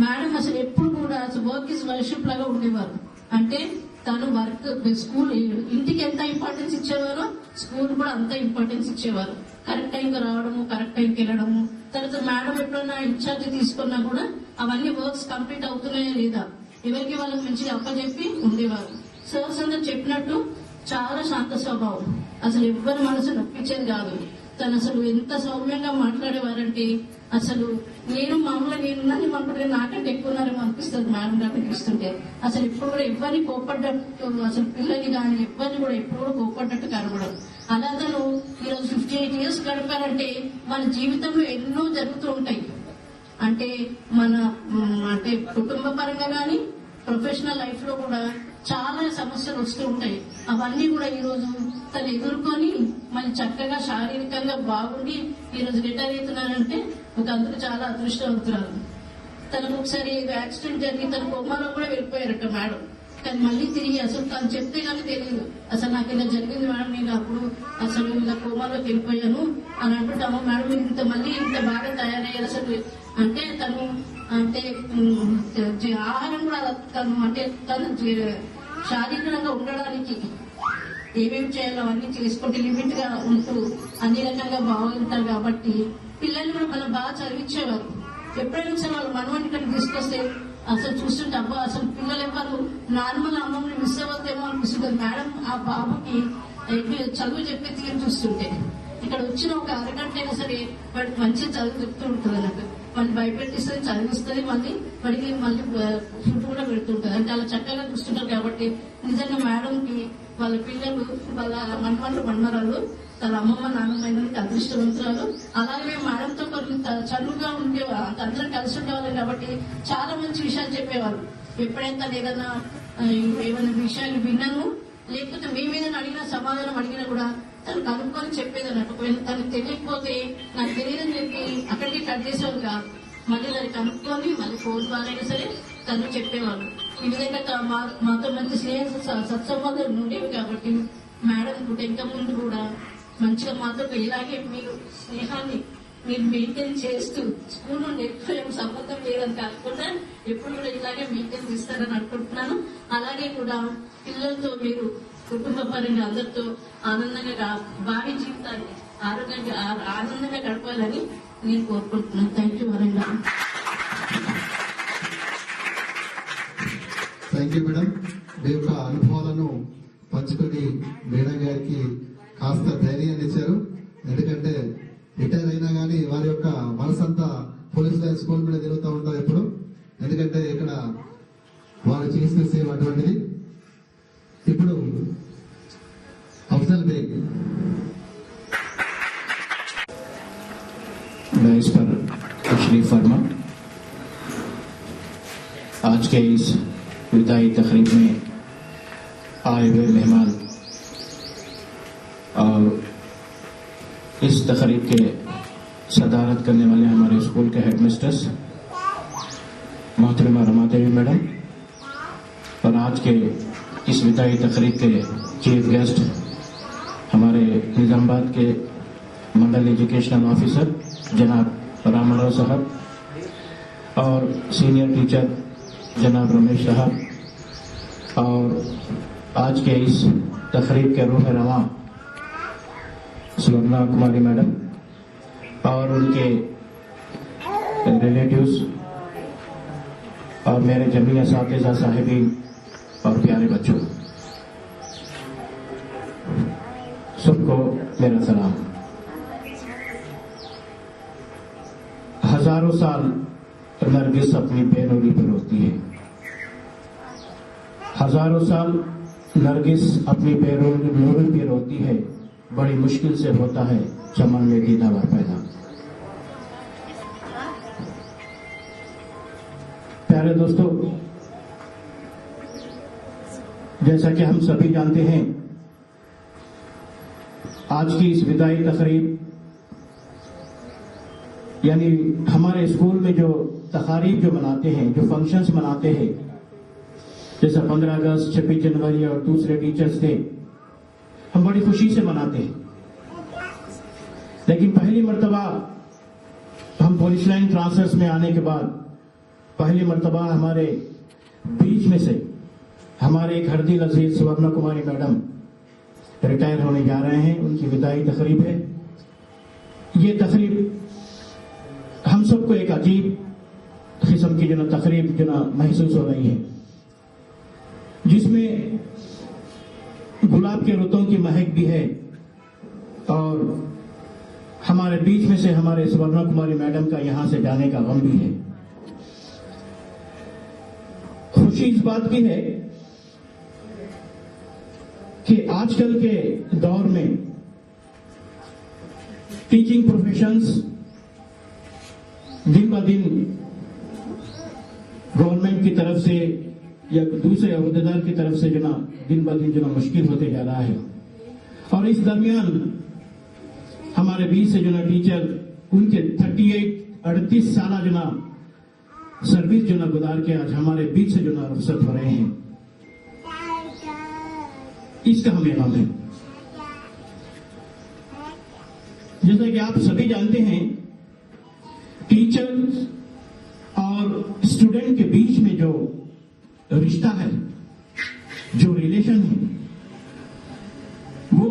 K: మేడం అసలు ఎప్పుడు కూడా వర్క్ ఇస్ వర్షిప్ లాగా ఉండేవారు. అంటే తను వర్క్ స్కూల్ ఇంటికి ఎంత ఇంపార్టెన్స్ ఇచ్చేవారో స్కూల్ కూడా అంత ఇంపార్టెన్స్ ఇచ్చేవారు. కరెక్ట్ టైంకి రావడము, కరెక్ట్ టైంకి వెళ్ళడము. తర్వాత మేడం ఎప్పుడైనా ఇన్ఛార్జ్ తీసుకున్నా కూడా అవన్నీ వర్క్స్ కంప్లీట్ అవుతున్నాయా లేదా ఎవరికి వాళ్ళకి మంచిగా అప్పచెప్పి ఉండేవారు. సర్స్ అందరు చెప్పినట్టు చాలా శాంత స్వభావం, అసలు ఎవ్వరి మనసు నొప్పించేది కాదు. తను అసలు ఎంత సౌమ్యంగా మాట్లాడేవారంటే అసలు నేను మామూలుగా నేనున్నాను అనుకుంటే నాకంటే ఎక్కువ ఉన్నారేమో అనిపిస్తుంది మేడం గారు అనిపిస్తుంటే. అసలు ఇప్పుడు కూడా ఎవరిని కోప్పడ్డట్టు అసలు పిల్లల్ని కానీ ఎవరిని కూడా ఎప్పుడు కూడా కోప్పడ్డట్టు కనబడదు. అలా తను ఈరోజు 58 years గడిపారంటే మన జీవితంలో ఎన్నో జరుగుతూ ఉంటాయి. అంటే మన అంటే కుటుంబ పరంగా కానీ ప్రొఫెషనల్ లైఫ్ లో కూడా చాలా సమస్యలు వస్తూ ఉంటాయి. అవన్నీ కూడా ఈ రోజు తను ఎదుర్కొని మళ్ళీ చక్కగా శారీరకంగా బాగుండి ఈ రోజు రిటైర్ అవుతున్నారంటే ఒక అందరూ చాలా అదృష్టవంతురాలు. తనకు ఒకసారి యాక్సిడెంట్ జరిగి తన కోమాలో కూడా వెళ్ళిపోయారట మేడం. కానీ మళ్ళీ తిరిగి అసలు తను చెప్తే కానీ తెలియదు, అసలు నాకు ఇలా జరిగింది మేడం, నేను అప్పుడు అసలు ఇలా కోమాలోకి వెళ్ళిపోయాను అని అంటుంటాము. మేడం మీరు ఇంత మళ్ళీ ఇంత బాగా తయారయ్యారు అసలు అంటే తను అంటే ఆహారం కూడా తను అంటే తను శారీరకంగా ఉండడానికి ఏమేమి చేయాలో అవన్నీ చేసుకుంటే లిమిట్ గా ఉంటూ అన్ని రకంగా బాగుంటారు. కాబట్టి పిల్లల్ని కూడా మనం బాగా చదివించేవారు. ఎప్పుడైనా సరే వాళ్ళు మనవాడిని ఇక్కడ తీసుకొస్తే అసలు చూస్తుంటే అబ్బా అసలు పిల్లలు ఎవరు నార్మల్ అమ్మని మిస్ అవ్వద్దేమో అనిపిస్తుంది. మేడం ఆ బాబుకి చదువు చెప్పే తీరు చూస్తుంటే ఇక్కడ వచ్చిన ఒక అరగంట అయినా సరే వాడికి మంచి చదువు చెప్తూ ఉంటుంది అన్నట్టు. మళ్ళీ భయపెట్టిస్తుంది, చదివిస్తుంది, వాడికి మళ్ళీ ఫుడ్ కూడా పెడుతుంటుంది. అంటే అలా చక్కగా చూస్తుంటారు. కాబట్టి నిజంగా మేడంకి వాళ్ళ పిల్లలు వాళ్ళ మన్మరాలు తన అమ్మమ్మ నాన్నమ్మ అదృష్టవంతురాలు. అలాగే మేము మేడంతో కొన్ని చదువుగా ఉండేవారు, అందరం కలిసి ఉండేవాళ్ళం. కాబట్టి చాలా మంచి విషయాలు చెప్పేవారు. ఎప్పుడైతే ఏమైనా విషయాలు విన్నాను లేకపోతే మేమేదైనా అడిగినా సమాధానం అడిగినా కూడా తను కనుక్కొని చెప్పేది అన్నట్టు. తనకు తెలియకపోతే నాకు తెలియదని చెప్పి అక్కడికి కట్ చేసేవారు కాదు, మళ్ళీ దాన్ని కనుక్కొని మళ్ళీ ఫోన్ ద్వారా అయినా సరే తను చెప్పేవాళ్ళు. ఈ విధంగా మాతో మంచి సత్సంబంధాలు ఉండేవి. కాబట్టి మేడం కూడా ఇంకా ముందు కూడా మంచిగా మాతో ఇలాగే మీరు స్నేహాన్ని మీరు మెయింటైన్ చేస్తూ స్కూల్ నుండి ఎక్కువ సంబంధం లేదని కాకుండా ఎప్పుడు కూడా ఇలాగే మెయింటైన్ చేస్తారని అనుకుంటున్నాను. అలాగే కూడా పిల్లలతో మీరు కుటుంబ పరంగా అందరితో ఆనందంగా భావి జీవితాన్ని ఆరోగ్యంగా ఆనందంగా గడపాలని నేను కోరుకుంటున్నాను. థ్యాంక్ యూ వరంగా.
A: Thank you madam. మీ యొక్క అనుభవాలను పంచుకొని మేడం గారికి కాస్త ధైర్యాన్ని ఇచ్చారు. ఎందుకంటే రిటైర్ అయినా కానీ వారి యొక్క మనసంతా పోలీస్ లైన్ స్కూల్ మీద తిరుగుతూ ఉంటారు ఎప్పుడు. ఎందుకంటే ఇక్కడ వారు చేసిన సేవ అటువంటిది. ఇప్పుడు अफजल बेग
L: डाइस पर तशरीफ फरमा। आज के इस विदाई तकरीब में आए हुए मेहमान और इस तकरीब के सदारत करने वाले हमारे स्कूल के हेडमिस्ट्रेस मोहतरमा रमा देवी मैडम और आज के इस विदाई तकरीब के चीफ गेस्ट हमारे निजामाबाद के मंडल एजुकेशनल ऑफिसर जनाब रामाराव साहब और सीनियर टीचर जनाब रमेश साहब और आज के इस तकरीब के रूह रवां स्वर्णा कुमारी मैडम और उनके रिलेटिव्स और मेरे जमीन असातिज़ा साहिबीन और प्यारे बच्चों, सबको मेरा सलाम। हजारों साल नरगिस अपनी बेनूरी पर रोती है, हजारों साल नरगिस अपनी बेनूरी पर रोती है, बड़ी मुश्किल से होता है चमन में दीदार पैदा। प्यारे दोस्तों, जैसा कि हम सभी जानते हैं, आज की इस विदाई तकरीब यानी हमारे स्कूल में जो तकारीब जो मनाते हैं, जो फंक्शंस मनाते हैं, जैसा 15 अगस्त, 26 जनवरी और दूसरे टीचर्स डे, हम बड़ी खुशी से मनाते हैं। लेकिन पहली मर्तबा हम पुलिस लाइन ट्रांसफर्स में आने के बाद पहली मर्तबा हमारे बीच में से हमारे एक हरदिल अजीज स्वर्णा कुमारी मैडम रिटायर होने जा रहे हैं। उनकी विदाई तकरीब है। ये तकरीब हम सबको एक अजीब किस्म की जो तकरीब जो महसूस हो रही है, जिसमें गुलाब के रुतों की महक भी है और हमारे बीच में से हमारे स्वर्णा कुमारी मैडम का यहां से जाने का गम भी है। खुशी इस बात की है कि आजकल के दौर में टीचिंग प्रोफेशंस दिन ब दिन गवर्नमेंट की तरफ से या दूसरे अहदेदार की तरफ से दिन ब दिन मुश्किल होते जा रहा है। और इस दरमियान हमारे बीच से टीचर उनके 38 साल सर्विस गुजार के आज हमारे बीच से रुखसत हो रहे हैं। इसका हमें गम है। जैसा कि आप सभी जानते हैं, टीचर्स और स्टूडेंट के बीच में जो रिश्ता है, जो रिलेशन है, वो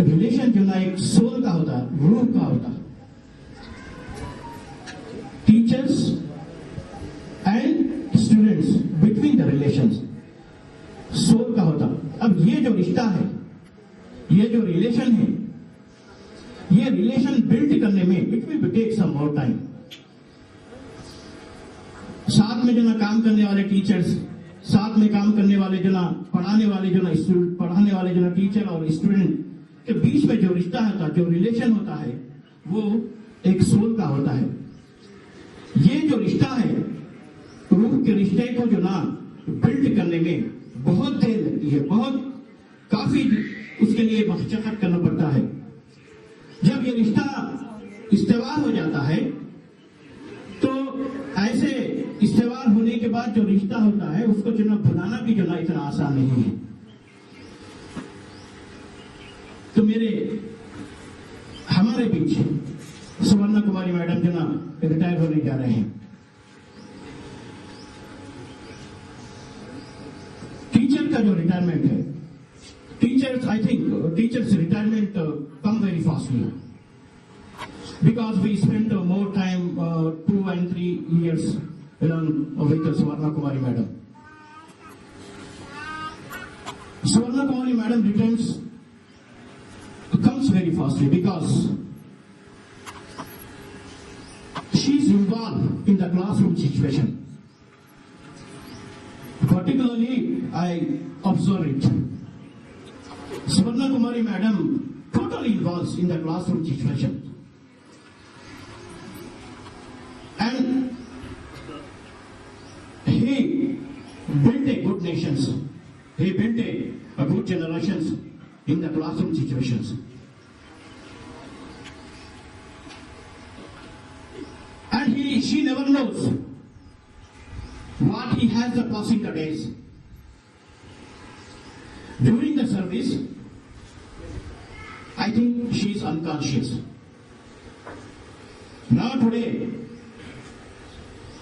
L: रिलेशन एक सोल का होता है, रूह का होता है। Teachers and students between the relations soul का होता। अब ये जो रिश्ता है, ये जो रिलेशन है, ये रिलेशन बिल्ड करने में it will take some more time. साथ में काम करने वाले टीचर्स, साथ में काम करने वाले पढ़ाने वाले टीचर और स्टूडेंट के बीच में जो रिश्ता होता, जो रिलेशन होता है, वो एक सोल का होता है। ये जो रिश्ता है, रूह के रिश्ते को बिल्ड करने में बहुत देर लगती है, काफी उसके लिए मशक्कत करना पड़ता है। जब ये रिश्ता इस्तेवार हो जाता है, तो ऐसे इस्तेवार होने के बाद जो रिश्ता होता है, उसको भुलाना भी इतना आसान नहीं है। तो हमारे बीच स्वर्णा कुमारी मैडम रिटायर होने जा रहे हैं। टीचर का जो रिटायरमेंट है, I think teachers retirement come very fastly because we spent more time 2 and 3 years with Swarna Kumari madam. Swarna Kumari madam returns comes very fastly because she's involved in the classroom situation. Particularly, I observe it. Swarna Kumari madam totally involved in the classroom situation, and he built a good nations. He built a good generations in the classroom situations. And she never knows what he has the passing the days. the service, I think she is unconscious. Now today,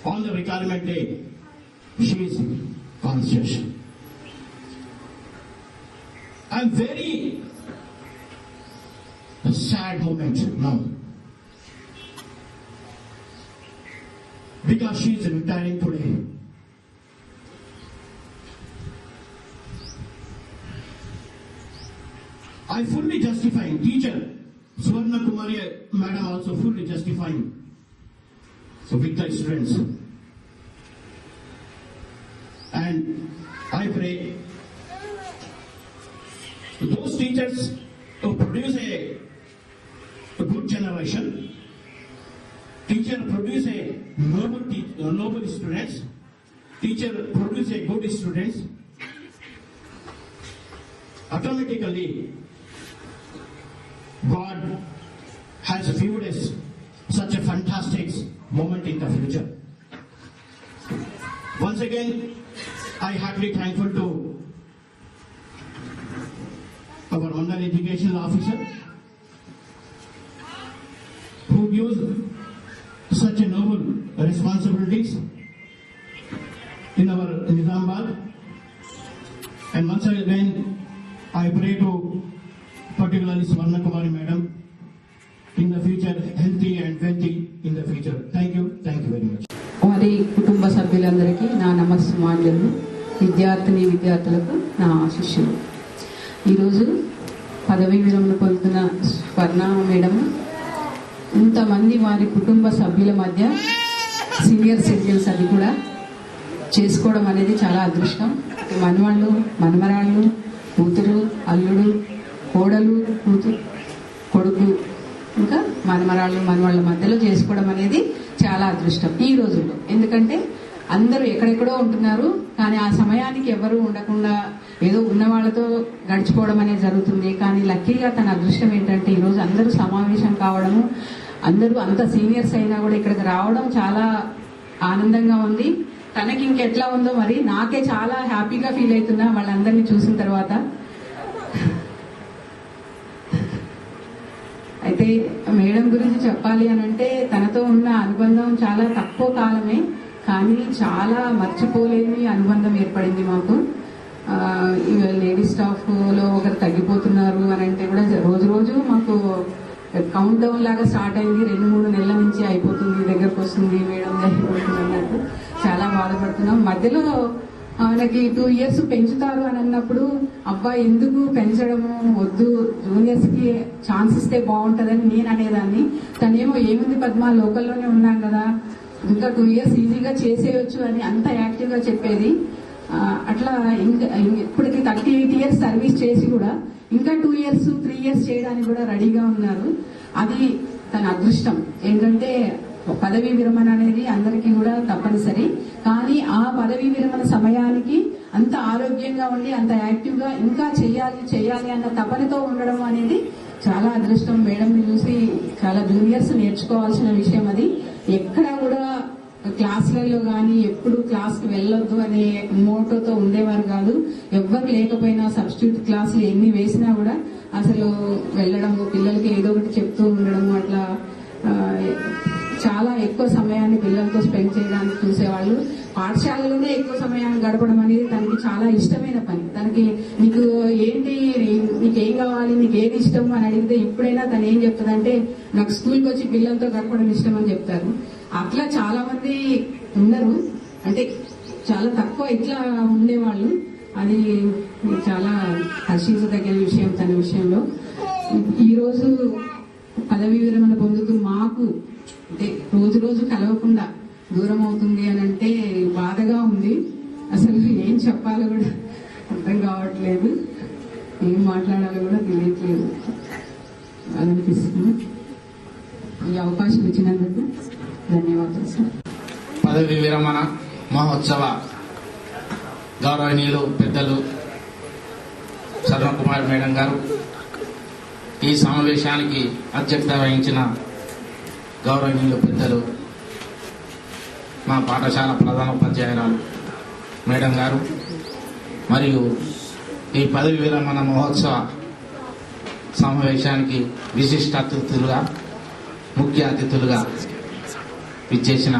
L: on the retirement day, she is conscious. I'm very sad moment now, because she is retiring today. I fully justifying, teacher Swarna Kumari madam also fully justifying, so with the students. And I pray those teachers who produce a good generation, teacher produce a noble students, teacher produce a good students, automatically God has viewed us such a fantastic moment in the future. Once again, I heartily thankful to our Mandal Educational Officer who gives such a noble responsibilities in our Nizamabad. And once again, I pray to particularly Swarna Kumari madam in the future, healthy and wealthy in the future. Thank you very much.
M: వారి కుటుంబ సభ్యులందరికీ నా నమస్సుమాంజలు, విద్యార్థులకు నా ఆశీస్సులు. ఈరోజు పదవీ విరమణ పొందుతున్న స్వర్ణ మేడం ఇంతమంది వారి కుటుంబ సభ్యుల మధ్య సీనియర్ సిటిజన్స్ అది కూడా చేసుకోవడం అనేది చాలా అదృష్టం. మనవాళ్ళు, మనమరాళ్ళు, కూతురు, అల్లుడు, కోడలు, కూతురు, కొడుకు, ఇంకా మనమరాళ్ళు, మనవాళ్ళ మధ్యలో చేసుకోవడం అనేది చాలా అదృష్టం ఈ రోజుల్లో. ఎందుకంటే అందరూ ఎక్కడెక్కడో ఉంటున్నారు, కానీ ఆ సమయానికి ఎవరు ఉండకుండా ఏదో ఉన్న వాళ్ళతో గడిచిపోవడం అనేది జరుగుతుంది. కానీ లక్కీగా తన అదృష్టం ఏంటంటే ఈరోజు అందరూ సమావేశం కావడము, అందరూ అంత సీనియర్స్ అయినా కూడా ఇక్కడికి రావడం చాలా ఆనందంగా ఉంది. తనకి ఇంకెట్లా ఉందో మరి, నాకే చాలా హ్యాపీగా ఫీల్ అవుతున్నా వాళ్ళందరినీ చూసిన తర్వాత. అయితే మేడం గురించి చెప్పాలి అని అంటే తనతో ఉన్న అనుబంధం చాలా తక్కువ కాలమే, కానీ చాలా మర్చిపోలేని అనుబంధం ఏర్పడింది మాకు. లేడీస్ స్టాఫ్లో ఒకరు తగ్గిపోతున్నారు అని అంటే కూడా రోజు రోజు మాకు కౌంట్ డౌన్ లాగా స్టార్ట్ అయింది. 2-3 నెలల నుంచి అయిపోతుంది, దగ్గరకు వస్తుంది, మేడం అయిపోతుంది అన్నట్టు చాలా బాధపడుతున్నాం. మధ్యలో ఆయనకి 2 years పెంచుతారు అని అన్నప్పుడు అబ్బా ఎందుకు పెంచడము, వద్దు జూనియర్స్ కి ఛాన్స్ ఇస్తే బాగుంటుందని నేను అనేదాన్ని. తనేమో ఏముంది పద్మ, లోకల్లోనే ఉన్నాం కదా, ఇంకా 2 years ఈజీగా చేసేయచ్చు అని అంత యాక్టివ్ గా చెప్పేది. అట్లా ఇంకా ఇప్పటికి 38 years సర్వీస్ చేసి కూడా ఇంకా 2 years 3 years చేయడానికి కూడా రెడీగా ఉన్నారు. అది తన అదృష్టం. ఏంటంటే పదవీ విరమణ అనేది అందరికీ కూడా తప్పనిసరి, కానీ ఆ పదవీ విరమణ సమయానికి అంత ఆరోగ్యంగా ఉండి అంత యాక్టివ్ గా ఇంకా చెయ్యాలి అన్న తపనతో ఉండడం అనేది చాలా అదృష్టం. మేడంని చూసి చాలా జూనియర్స్ నేర్చుకోవాల్సిన విషయం అది. ఎక్కడ కూడా క్లాసులలో కానీ ఎప్పుడు క్లాస్కి వెళ్ళొద్దు అనే మోటోతో ఉండేవారు కాదు. ఎవ్వరు లేకపోయినా సబ్స్టిట్యూట్ క్లాసులు ఎన్ని వేసినా కూడా అసలు వెళ్ళడము, పిల్లలకి ఏదో ఒకటి చెప్తూ ఉండడము, అట్లా చాలా ఎక్కువ సమయాన్ని పిల్లలతో స్పెండ్ చేయడానికి చూసేవాళ్ళు. పాఠశాలలోనే ఎక్కువ సమయాన్ని గడపడం అనేది తనకి చాలా ఇష్టమైన పని. తనకి నీకు ఏంటి, నీకేం కావాలి, నీకు ఏది ఇష్టం అని అడిగితే ఇప్పుడైనా తను ఏం చెప్తుందంటే నాకు స్కూల్కి వచ్చి పిల్లలతో గడపడం ఇష్టం అని చెప్తారు. అట్లా చాలా మంది ఉన్నారు, అంటే చాలా తక్కువ ఇట్లా ఉండేవాళ్ళు. అది చాలా హర్షించదగిన విషయం తన విషయంలో. ఈరోజు పదవీ విరమణ పొందుతూ మాకు అంటే రోజు రోజు కలవకుండా దూరం అవుతుంది అని అంటే బాధగా ఉంది. అసలు ఏం చెప్పాలో కూడా అర్థం కావట్లేదు, ఏం మాట్లాడాలో కూడా తెలియట్లేదు అనిపిస్తుంది. ఈ అవకాశం ఇచ్చినందుకు ధన్యవాదాలు సార్.
N: పదవి విరమణ మహోత్సవ గౌరవనీయులు పెద్దలు స్వర్ణ కుమారి మేడం గారు, ఈ సమావేశానికి అధ్యక్షత వహించిన గౌరవనీయులు పెద్దలు మా పాఠశాల ప్రధానోపాధ్యాయురాలు మేడం గారు, మరియు ఈ పదవి విరమణ మహోత్సవ సమావేశానికి విశిష్ట అతిథులుగా, ముఖ్య అతిథులుగా విచ్చేసిన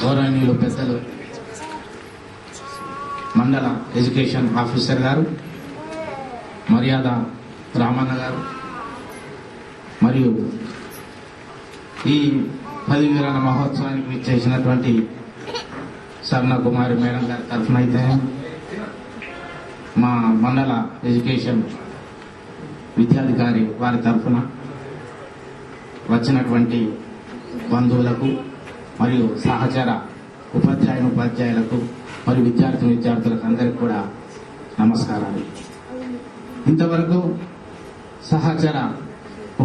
N: గౌరవనీయులు పెద్దలు మండల ఎడ్యుకేషన్ ఆఫీసర్ గారు, మర్యాద రామన్న గారు, మరియు ఈ పదవి విరమణ మహోత్సవానికి విచ్చేసినటువంటి స్వర్ణకుమారి మేడం గారి తరఫున అయితే మా మండల ఎడ్యుకేషన్ విద్యాధికారి వారి తరఫున వచ్చినటువంటి బంధువులకు మరియు సహచర ఉపాధ్యాయులకు మరియు విద్యార్థులకు అందరికీ కూడా నమస్కారాలు. ఇంతవరకు సహచర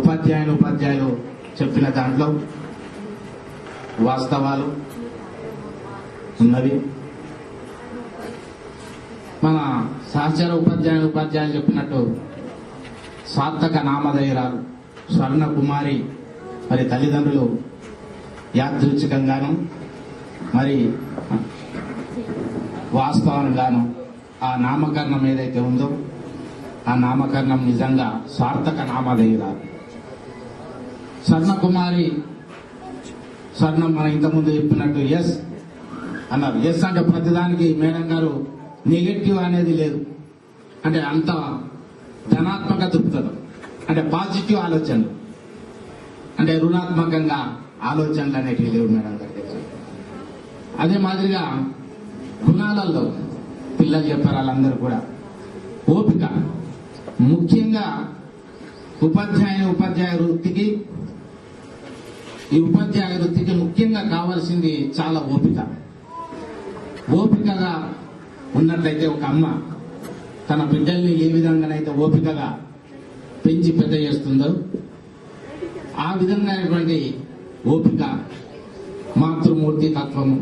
N: ఉపాధ్యాయులు చెప్పిన దాంట్లో వాస్తవాలు ఉన్నవి. మన సహచర ఉపాధ్యాయులు చెప్పినట్టు సార్థక నామధేయురాలు స్వర్ణకుమారి మరి తల్లిదండ్రులు యాదృచ్ఛికంగాను మరి వాస్తవంగాను ఆ నామకరణం ఏదైతే ఉందో ఆ నామకరణం నిజంగా సార్థక నామధేయురాలు స్వర్ణకుమారి. స్వర్ణం మన ఇంతకుముందు చెప్పినట్టు ఎస్ అన్నారు. ఎస్ అంటే ప్రతిదానికి మేడం గారు నెగటివ్ అనేది లేదు, అంటే అంత ధనాత్మక దృక్పథం, అంటే పాజిటివ్ ఆలోచనలు, అంటే రుణాత్మకంగా ఆలోచనలు అనేటివి లేవు మేడం గారి దగ్గర. అదే మాదిరిగా గుణాలలో పిల్లలు చెప్పారు వాళ్ళందరూ కూడా ఓపిక, ముఖ్యంగా ఉపాధ్యాయ వృత్తికి ముఖ్యంగా కావాల్సింది చాలా ఓపికగా ఉన్నట్లయితే ఒక అమ్మ తన బిడ్డల్ని ఏ విధంగానైతే ఓపికగా పెంచి పెద్ద చేస్తుందో ఆ విధంగా ఓపిక, మాతృమూర్తి తత్వము,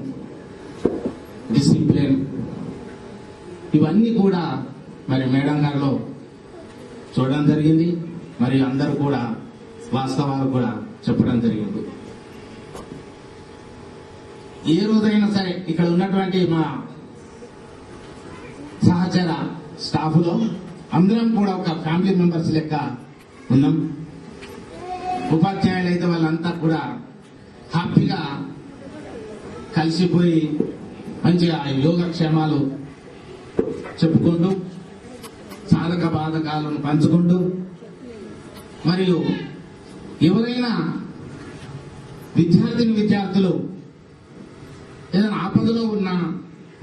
N: డిసిప్లిన్, ఇవన్నీ కూడా మరి మేడం గారిలో చూడడం జరిగింది. మరియు అందరూ కూడా వాస్తవాలు కూడా చెప్పడం జరిగింది. ఏ రోజైనా సరే ఇక్కడ ఉన్నటువంటి మా సహచర స్టాఫ్లో అందరం కూడా ఒక ఫ్యామిలీ మెంబర్స్ లెక్క ఉన్నాం. ఉపాధ్యాయులు అయితే వాళ్ళంతా కూడా హ్యాపీగా కలిసిపోయి మంచిగా యోగక్షేమాలు చెప్పుకుంటూ సాధక బాధకాలను పంచుకుంటూ మరియు ఎవరైనా విద్యార్థులు ఏదైనా ఆపదలో ఉన్న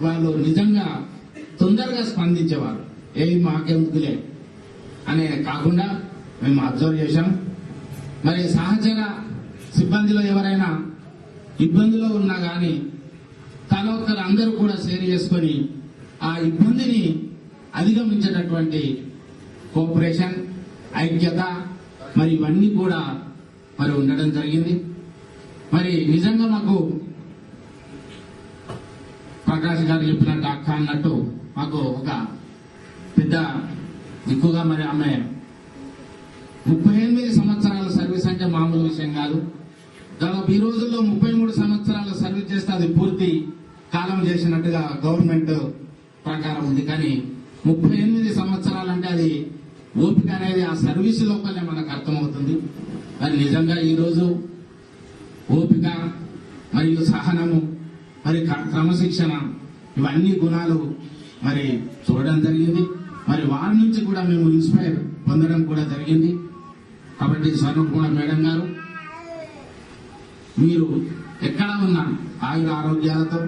N: వాళ్ళు నిజంగా తొందరగా స్పందించేవారు. మాకెందుకులే అనే కాకుండా మేము అబ్జర్వ్ చేశాం. మరి సహచర సిబ్బందిలో ఎవరైనా ఇబ్బందిలో ఉన్నా కానీ తల ఒక్కరు అందరూ కూడా షేర్ చేసుకొని ఆ ఇబ్బందిని అధిగమించేటటువంటి కోఆపరేషన్, ఐక్యత మరి ఇవన్నీ కూడా మరి ఉండడం జరిగింది. మరి నిజంగా మాకు ప్రకాష్ గారు చెప్పినట్టు అక్క అన్నట్టు మాకు ఒక పెద్ద దిక్కుగా మరి ఆమె 38 సంవత్సరాల సర్వీస్ అంటే మామూలు విషయం కాదు. దాదాపు ఈ రోజుల్లో 33 సంవత్సరాల సర్వీస్ చేస్తే అది పూర్తి కాలం చేసినట్టుగా గవర్నమెంట్ ప్రకారం ఉంది. కానీ 38 సంవత్సరాలు అంటే అది ఓపిక అనేది ఆ సర్వీస్ లోపలనే మనకు అర్థమవుతుంది. మరి నిజంగా ఈరోజు ఓపిక మరియు సహనము మరి క్రమశిక్షణ ఇవన్నీ గుణాలు మరి చూడడం జరిగింది. మరి వారి నుంచి కూడా మేము ఇన్స్పైర్ పొందడం కూడా జరిగింది. కాబట్టి స్వర్ణకుమార్ మేడం గారు మీరు ఎక్కడ ఉన్నా ఆయుర ఆరోగ్యాలతో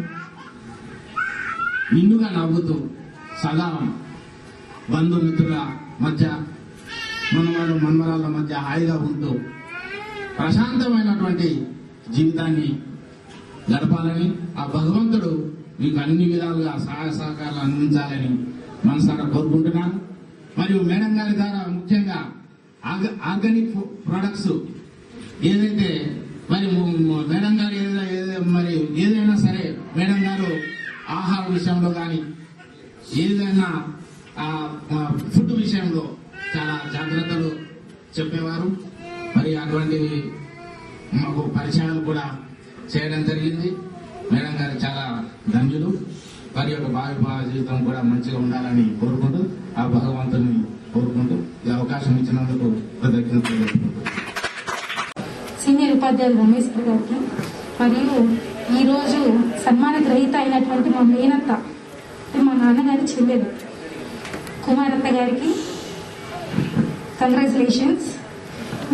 N: నిండుగా నవ్వుతూ సదా బంధుమిత్రుల మధ్య మనవరాళ్ళ మధ్య హాయిగా ఉంటూ ప్రశాంతమైనటువంటి జీవితాన్ని గడపాలని ఆ భగవంతుడు మీకు అన్ని విధాలుగా సహాయ సహకారాలు అందించాలని మనసారా కోరుకుంటున్నాను. మరియు మేడం గారి ద్వారా ముఖ్యంగా ఆర్గానిక్ ప్రొడక్ట్స్ ఏదైతే మరి మేడం గారు మరి ఏదైనా సరే మేడం గారు ఆహార విషయంలో కానీ ఏదైనా ఫుడ్ విషయంలో చాలా జాగ్రత్తలు చెప్పేవారు. మరి అటువంటివి మాకు పరిచయాలు కూడా చేయడం జరిగింది. మేడం గారు చాలా ధన్యులు. వారి యొక్క భావి జీవితం కూడా మంచిగా ఉండాలని కోరుకుంటూ ఆ భగవంతుని కోరుకుంటూ ఈ అవకాశం ఇచ్చినందుకు కృతజ్ఞతలు.
O: సీనియర్ ఉపాధ్యాయులు రమేష్ గారికి మరియు ఈరోజు సన్మాన గ్రహీత అయినటువంటి మా మేనత్త మా నాన్నగారి చెల్లెలు కుమారత్త గారికి కంగ్రాచులేషన్స్.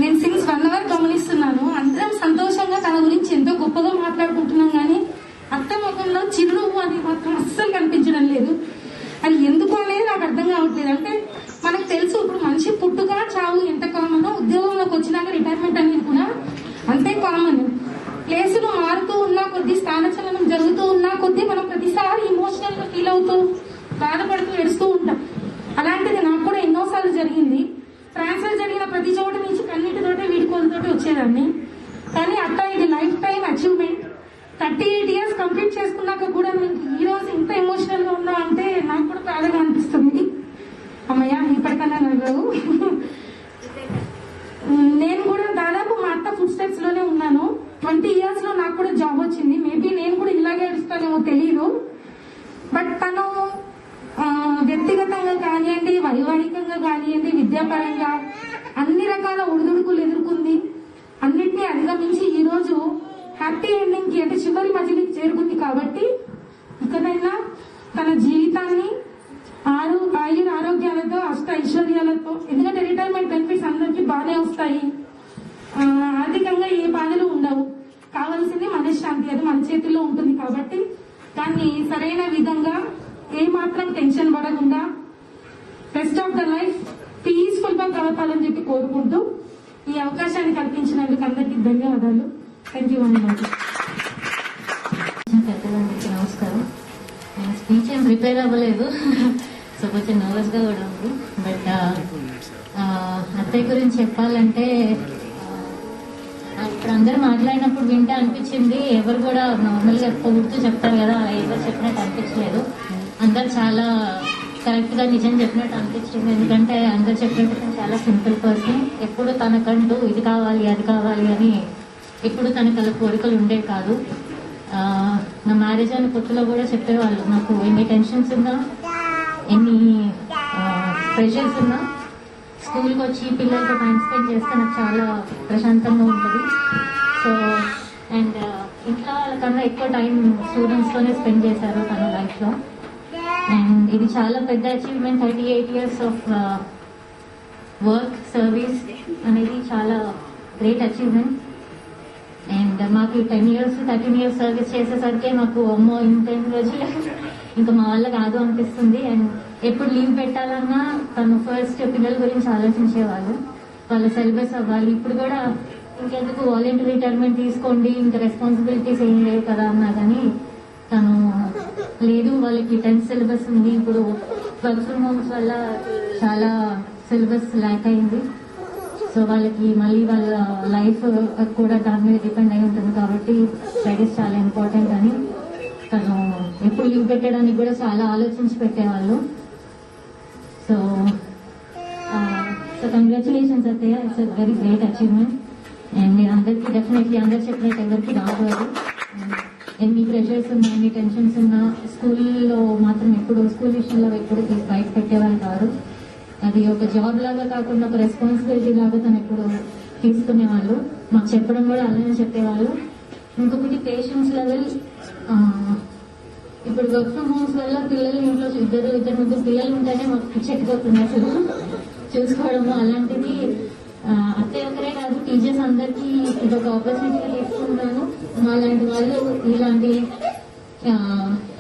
O: నేను సిన్స్ 1 hour గమనిస్తున్నాను, అందరం సంతోషంగా తన గురించి ఎంతో గొప్పగా మాట్లాడుకుంటున్నాం, కానీ అత్త ముఖంలో చిరునవ్వు అది మాత్రం అస్సలు కనిపించడం లేదు. అది ఎందుకు అనేది నాకు అర్థం కావట్లేదు. అంటే మనకు తెలుసు ఇప్పుడు మనిషి పుట్టుక చావు ఎంత కామనో, ఉద్యోగంలోకి వచ్చినాక రిటైర్మెంట్ అనేది కూడా అంతే కామన్. ప్లేసులు మారుతూ ఉన్నా కొద్దీ, స్థానచలనం జరుగుతూ ఉన్నా కొద్దీ మనం ప్రతిసారి ఇమోషనల్ గా ఫీల్ అవుతూ బాధపడుతూ ఏడుస్తూ ఉంటాం. అలాంటిది నాకు కూడా ఎన్నోసార్లు జరిగింది. ట్రాన్స్ఫర్ జరిగిన ప్రతి చోట నుంచి కన్నిటితోటి వీడుకోలతోటి వచ్చేదాన్ని. కానీ అట్లా ఇది life time achievement. 38 years complete చేసుకున్నాక కూడా నేను ఈ రోజు ఇంత ఎమోషనల్ గా ఉన్నా అంటే నాకు కూడా బాధగా అనిపిస్తుంది. అమ్మయ్య ఇప్పటికన్నా నవ్వు. నేను కూడా దాదాపు మా అత్త ఫుడ్ స్టెప్స్ లోనే ఉన్నాను. 20 years లో నాకు కూడా జాబ్ వచ్చింది. మేబీ నేను కూడా ఇలాగే ఏడుస్తానేమో తెలియదు. బట్ తను వ్యక్తిగతంగా కానివ్వండి, వైవాహికంగా కానివ్వండి, విద్యాపరంగా అన్ని రకాల ఒడిదుడుకులు ఎదుర్కొంది. అన్నిటినీ అధిగమించి ఈ రోజు హ్యాపీ ఎండింగ్ కి, అంటే చివరి మధ్యకి చేరుకుంది. కాబట్టి ఇకనైనా తన జీవితాన్ని ఆయుర ఆరోగ్యాలతో, అష్ట ఐశ్వర్యాలతో, ఎందుకంటే రిటైర్మెంట్ బెనిఫిట్స్ అందరికీ బాగానే వస్తాయి, ఆర్థికంగా ఏ బాధలు ఉండవు. కావాల్సింది మనశ్శాంతి, అది మన చేతిలో ఉంటుంది. కాబట్టి దాన్ని సరైన విధంగా ఏ మాత్రం టెన్షన్ పడకుండా rest of the life peaceful గా గడపాలని చెప్పి కోరుకుంటూ ఈ అవకాశాన్ని కల్పించినందుకు అందరికీ ధన్యవాదాలు. Thank you very much.
P: పెద్దలందరికీ నమస్కారం. నేను స్పీచ్ ఏం ప్రిపేర్ అవ్వలేదు, సో కొంచెం నర్వస్ గా కూడా ఉంది. బట్ అత్తయ్య గురించి చెప్పాలంటే ఇప్పుడు అందరూ మాట్లాడినప్పుడు వింటే అనిపించింది, ఎవరు కూడా నార్మల్ గా పొగుడుతూ చెప్తారు కదా, అలా ఎవరు చెప్పినట్టు అనిపించలేదు. అందరు చాలా కరెక్ట్ గా నిజం చెప్పినట్టు అనిపించింది. ఎందుకంటే అందరు చెప్పినట్టు చాలా సింపుల్ పర్సన్. ఎప్పుడు తనకంటూ ఇది కావాలి అది కావాలి అని ఎప్పుడు తనకు అలా కోరికలు ఉండేవి కాదు. నా మ్యారేజ్ అయిన కొత్తలో కూడా చెప్పేవాళ్ళు, నాకు ఎన్ని టెన్షన్స్ ఉన్నా, ఎన్ని ప్రెషర్స్ ఉన్నా, స్కూల్కి వచ్చి పిల్లలతో టైం స్పెండ్ చేస్తే నాకు చాలా ప్రశాంతంగా ఉంటుంది. సో అండ్ ఇంట్లో వాళ్ళకన్నా ఎక్కువ టైం స్టూడెంట్స్తోనే స్పెండ్ చేశారు తన లైఫ్లో. అండ్ ఇది చాలా పెద్ద achievement. 38 years of work service అనేది చాలా గ్రేట్ అచీవ్మెంట్. అండ్ మాకు 10 years 13 years సర్వీస్ చేసేసరికి మాకు అమ్మో ఇంత రోజులు ఇంకా మా వల్ల కాదు అనిపిస్తుంది. అండ్ ఎప్పుడు లీవ్ పెట్టాలన్నా తను ఫస్ట్ పిల్లల గురించి ఆలోచించేవాళ్ళు, వాళ్ళ సిలబస్ అవ్వాలి. ఇప్పుడు కూడా ఇంకెందుకు వాలంటీర్ రిటైర్మెంట్ తీసుకోండి, ఇంకా రెస్పాన్సిబిలిటీస్ ఏం లేవు కదా అన్నా కానీ తను లేదు, వాళ్ళకి 10th సిలబస్ ఉంది. ఇప్పుడు వర్క్ ఫ్రమ్ హోమ్స్ వల్ల చాలా సిలబస్ ల్యాక్ అయింది. సో వాళ్ళకి మళ్ళీ వాళ్ళ లైఫ్ కూడా దాని మీద డిపెండ్ అయి ఉంటుంది. కాబట్టి స్టడీస్ చాలా ఇంపార్టెంట్ అని తను ఎప్పుడు లీవ్ పెట్టడానికి కూడా చాలా ఆలోచించి పెట్టేవాళ్ళు. సో కంగ్రాచులేషన్స్ అత్తయ్య, it's a very great achievement. And మీరు అందరికీ డెఫినెట్లీ అందరు చెప్పినట్టు ఎవరికి రాకూడదు. ఎన్ని ప్రెషర్స్ ఉన్నా, ఎన్ని టెన్షన్స్ ఉన్నా, స్కూల్లో మాత్రం ఎప్పుడు స్కూల్ విషయంలో ఎప్పుడు బయట పెట్టేవాళ్ళు కాదు. అది ఒక జాబ్ లాగా కాకుండా ఒక రెస్పాన్సిబిలిటీ లాగా తను ఎప్పుడు తీసుకునేవాళ్ళు. మాకు చెప్పడం కూడా అలానే చెప్పేవాళ్ళు. ఇంకొకటి పేషెన్స్ లెవెల్. ఇప్పుడు వర్క్ ఫ్రమ్ హోమ్స్ వల్ల పిల్లలు ఇంట్లో ఇద్దరు ముగ్గురు పిల్లలు ఉంటేనే మాకు పిచ్చెక్కిపోతుంది అసలు చూసుకోవడము. అలాంటిది అత్తయ్య ఒకరే కాదు, టీచర్స్ అందరికీ ఇది ఒక ఆపర్చునిటీగా తీసుకుంటున్నాను. అలాంటి వాళ్ళు ఇలాంటి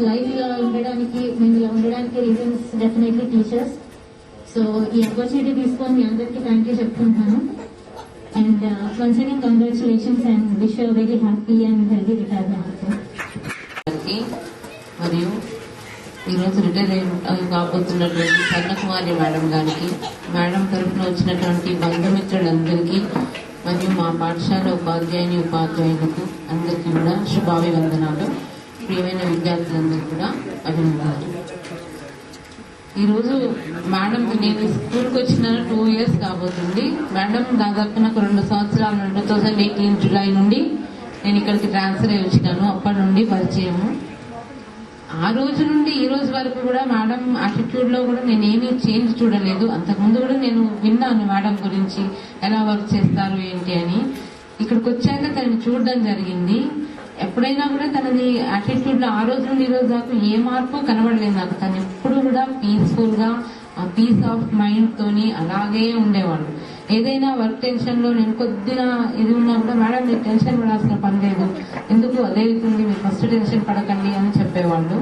P: లైఫ్ ఇలా ఉండడానికి, మేము ఇలా ఉండడానికి రీజన్స్ డెఫినెట్లీ టీచర్స్. సో ఈ ఆపర్చునిటీ తీసుకొని మీ అందరికీ థ్యాంక్ యూ చెప్తుంటాను. And once again congratulations and wish you very happy and healthy retirement.
Q: మరియు ఈరోజు రిటైర్ కాబోతున్నటువంటి స్వర్ణకుమారి మేడం గారికి, మేడం తరఫున వచ్చినటువంటి బంధుమిత్రులందరికీ మరియు మా పాఠశాల ఉపాధ్యాయులకు అందరికీ కూడా శుభాభివందనాలు. ప్రియమైన విద్యార్థులందరికీ కూడా అభినందనాలు. ఈరోజు మేడం నేను స్కూల్కి వచ్చిన 2 years కాబోతుంది. మేడం దాదాపు నాకు 2 సంవత్సరాల 2018 జులై నుండి నేను ఇక్కడికి ట్రాన్స్ఫర్ అయ్యి వచ్చినాను. అప్పటి నుండి పరిచయము. ఆ రోజు నుండి ఈ రోజు వరకు కూడా మేడం యాటిట్యూడ్ లో కూడా నేనేమీ చేంజ్ చూడలేదు. అంతకుముందు కూడా నేను విన్నాను మేడం గురించి, ఎలా వర్క్ చేస్తారు ఏంటి అని. ఇక్కడికి వచ్చాక తనని చూడడం జరిగింది. ఎప్పుడైనా కూడా తనని యాటిట్యూడ్ లో ఆ రోజు నుండి ఈ రోజు దాకా ఏ మార్పు కనబడలేదు నాకు. తను ఎప్పుడు కూడా పీస్ఫుల్ గా, పీస్ ఆఫ్ మైండ్ తోని అలాగే ఉండేవాళ్ళు. ఏదైనా వర్క్ టెన్షన్ లో నేను కొద్దిగా ఇది ఉన్నా కూడా, మేడం మీరు టెన్షన్ పడాల్సిన పని లేదు, ఎందుకు అదే అవుతుంది, మీరు ఫస్ట్ టెన్షన్ పడకండి అని చెప్పేవాళ్ళు.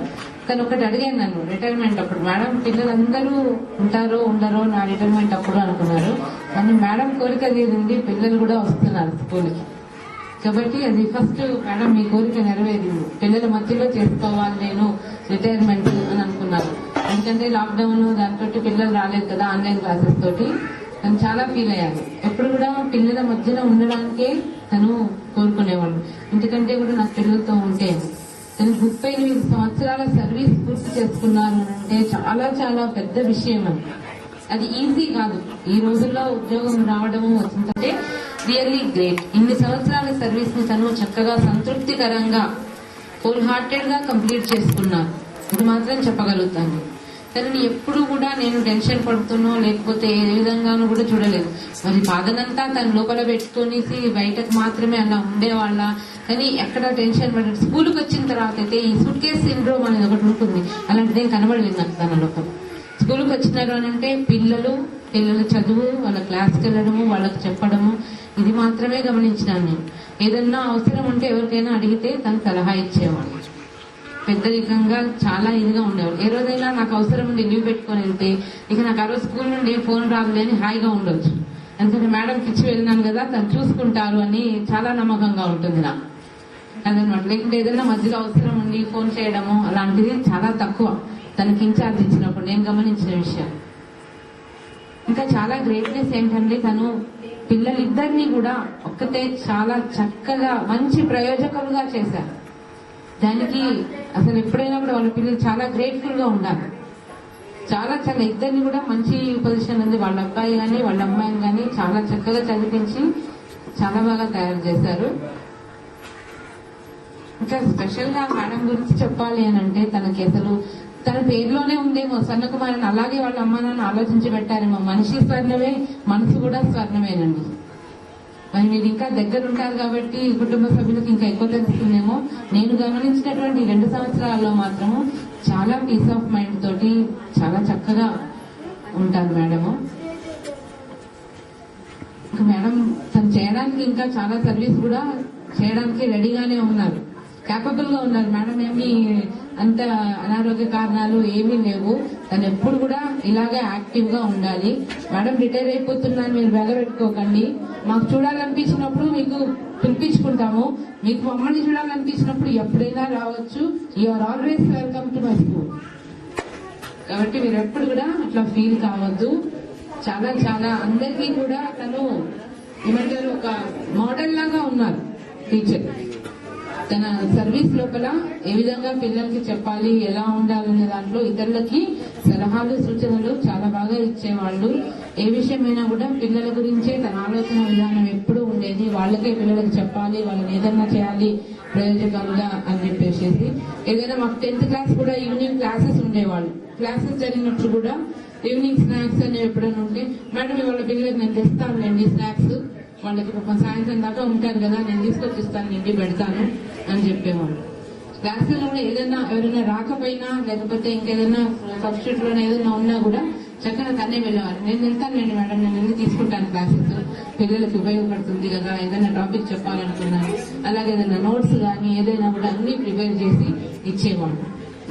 Q: తను ఒకటి అడిగాను నన్ను రిటైర్మెంట్ అప్పుడు, మేడం పిల్లలందరూ ఉంటారో ఉండరో నా రిటైర్మెంట్ అప్పుడు అనుకున్నారు, కానీ మేడం కోరిక తీరింది, పిల్లలు కూడా వస్తున్నారు స్కూల్కి. కాబట్టి అది ఫస్ట్ మేడం మీ కోరిక నెరవేరింది, పిల్లల మధ్యలో చేసుకోవాలి నేను రిటైర్మెంట్ అని అనుకున్నారు. ఎందుకంటే లాక్డౌన్ దాంతో పిల్లలు రాలేదు కదా ఆన్లైన్ క్లాసెస్ తోటి. తను చాలా ఫీల్ అయ్యాను. ఎప్పుడు కూడా పిల్లల మధ్యన ఉండడానికే తను కోరుకునేవాళ్ళు. ఎందుకంటే కూడా నాకు పిల్లలతో ఉంటే తను 38 సంవత్సరాల సర్వీస్ పూర్తి చేసుకున్నారు అంటే చాలా చాలా పెద్ద విషయం. అది ఈజీ కాదు. ఈ రోజుల్లో ఉద్యోగం రావడము వచ్చిందంటే రియల్లీ గ్రేట్. ఇన్ని సంవత్సరాల సర్వీస్ ని తను చక్కగా సంతృప్తికరంగా హోల్ హార్టెడ్ గా కంప్లీట్ చేసుకున్నారు. ఇది మాత్రం చెప్పగలుగుతాను. తనని ఎప్పుడు కూడా నేను టెన్షన్ పడుతున్నో లేకపోతే ఏ విధంగానూ కూడా చూడలేదు. మరి బాధనంతా తన లోపల పెట్టుకునేసి బయటకు మాత్రమే అలా ఉండేవాళ్ళ. కానీ ఎక్కడ టెన్షన్ పడి స్కూల్కి వచ్చిన తర్వాత అయితే ఈ సూట్ కేస్ సిండ్రోమ్ అనేది ఒకటి ఉంటుంది, అలాంటిదేం కనబడలేదు నాకు తన లోపల. స్కూల్కి వచ్చినారు అని అంటే పిల్లల చదువు, వాళ్ళ క్లాస్కి వెళ్ళడము, వాళ్ళకి చెప్పడము, ఇది మాత్రమే గమనించినాను నేను. ఏదన్నా అవసరం ఉంటే ఎవరికైనా అడిగితే తను సలహా ఇచ్చేవాళ్ళు. పెద్దరికంగా చాలా ఇదిగా ఉండేవాళ్ళు. ఏ రోజైనా నాకు అవసరం ఉండి లీవ్ పెట్టుకొని వెళ్తే ఇక నాకు ఆ రోజు స్కూల్ నుండి ఫోన్ రాదులే అని హాయిగా ఉండొచ్చు. ఎందుకంటే మేడంకి ఇచ్చి వెళ్ళినాను కదా, తను చూసుకుంటారు అని చాలా నమ్మకంగా ఉంటుంది నాకు. అదనమాట. లేకుంటే ఏదైనా మధ్యలో అవసరం ఉండి ఫోన్ చేయడము అలాంటిది చాలా తక్కువ తనకి ఇన్ఛార్జ్ ఇచ్చినప్పుడు నేను గమనించిన విషయం. ఇంకా చాలా గ్రేట్నెస్ ఏంటంటే తను పిల్లలిద్దరినీ కూడా ఒక్కతే చాలా చక్కగా మంచి ప్రయోజకులుగా చేశారు. దానికి అసలు ఎప్పుడైనా కూడా వాళ్ళ పిల్లలు చాలా గ్రేట్ఫుల్ గా ఉండాలి. చాలా చాలా ఇద్దరిని కూడా మంచి పొజిషన్ ఉంది. వాళ్ళ అబ్బాయి కానీ వాళ్ళ అమ్మాయిని కానీ చాలా చక్కగా చదివించి చాలా బాగా తయారు చేశారు. ఇంకా స్పెషల్ గా మేడం గురించి చెప్పాలి అని అంటే తనకి అసలు తన పేరులోనే ఉందేమో స్వర్ణకుమారి అని, అలాగే వాళ్ళ అమ్మ నాన్న ఆలోచించి పెట్టారేమో. మనిషి స్వర్ణమే, మనసు కూడా స్వర్ణమేనండి. మరి మీరు ఇంకా దగ్గర ఉంటారు కాబట్టి కుటుంబ సభ్యులకు ఇంకా ఎక్కువ తెలుస్తుందేమో. నేను గమనించినటువంటి 2 సంవత్సరాల్లో మాత్రము చాలా పీస్ ఆఫ్ మైండ్ తోటి చాలా చక్కగా ఉంటారు మేడము. ఇంకా మేడం తను చేయడానికి ఇంకా చాలా సర్వీస్ కూడా చేయడానికి రెడీగానే ఉన్నారు, క్యాపబుల్ గా ఉన్నారు. మేడం ఏమి అంత అనారోగ్య కారణాలు ఏమీ లేవు. తను ఎప్పుడు కూడా ఇలాగే యాక్టివ్ గా ఉండాలి. మేడం రిటైర్ అయిపోతున్నాను మీరు బెగబెట్టుకోకండి. మాకు చూడాలనిపించినప్పుడు మీకు పిలిపించుకుంటాము. మీకు మమ్మల్ని చూడాలనిపించినప్పుడు ఎప్పుడైనా రావచ్చు. You are always welcome to my school. కాబట్టి మీరు ఎప్పుడు కూడా అట్లా ఫీల్ కావద్దు. చాలా చాలా అందరికీ కూడా తను ఏమంటారు ఒక మోడల్ లాగా ఉన్నారు టీచర్. తన సర్వీస్ లోపల ఏ విధంగా పిల్లలకి చెప్పాలి, ఎలా ఉండాలనే దాంట్లో ఇతరులకి సలహాలు సూచనలు చాలా బాగా ఇచ్చేవాళ్ళు. ఏ విషయమైనా కూడా పిల్లల గురించే తన ఆలోచన విధానం ఎప్పుడూ ఉండేది. వాళ్ళకే పిల్లలకు చెప్పాలి, వాళ్ళని ఏదన్నా చేయాలి ప్రయోజకాలుగా అని చెప్పేసి. ఏదైనా మాకు 10th క్లాస్ కూడా ఈవినింగ్ క్లాసెస్ ఉండేవాళ్ళు. క్లాసెస్ జరిగినప్పుడు కూడా ఈవినింగ్ స్నాక్స్ అనేవి ఎప్పుడైనా ఉంటే, మేడం వాళ్ళ పిల్లలకి నేను తెస్తానులేండి స్నాక్స్, వాళ్ళకి సాయంత్రం దాకా ఉంటారు కదా, నేను తీసుకొచ్చిస్తాను, ఇంటికి పెడతాను అని చెప్పేవాళ్ళు. క్లాసుల్లో కూడా ఏదైనా ఎవరైనా రాకపోయినా లేకపోతే ఇంకేదైనా సబ్స్టిట్యూట్ లోనే ఏదైనా ఉన్నా కూడా చక్కగా తనే వెళ్ళేవారు. నేను వెళ్తానులేండి మేడం, నేను వెళ్ళి తీసుకుంటాను క్లాసెస్, పిల్లలకు ఉపయోగపడుతుంది కదా, ఏదైనా టాపిక్ చెప్పాలనుకున్నాను, అలాగే ఏదైనా నోట్స్ కానీ ఏదైనా కూడా అన్ని ప్రిపేర్ చేసి ఇచ్చేవాళ్ళు.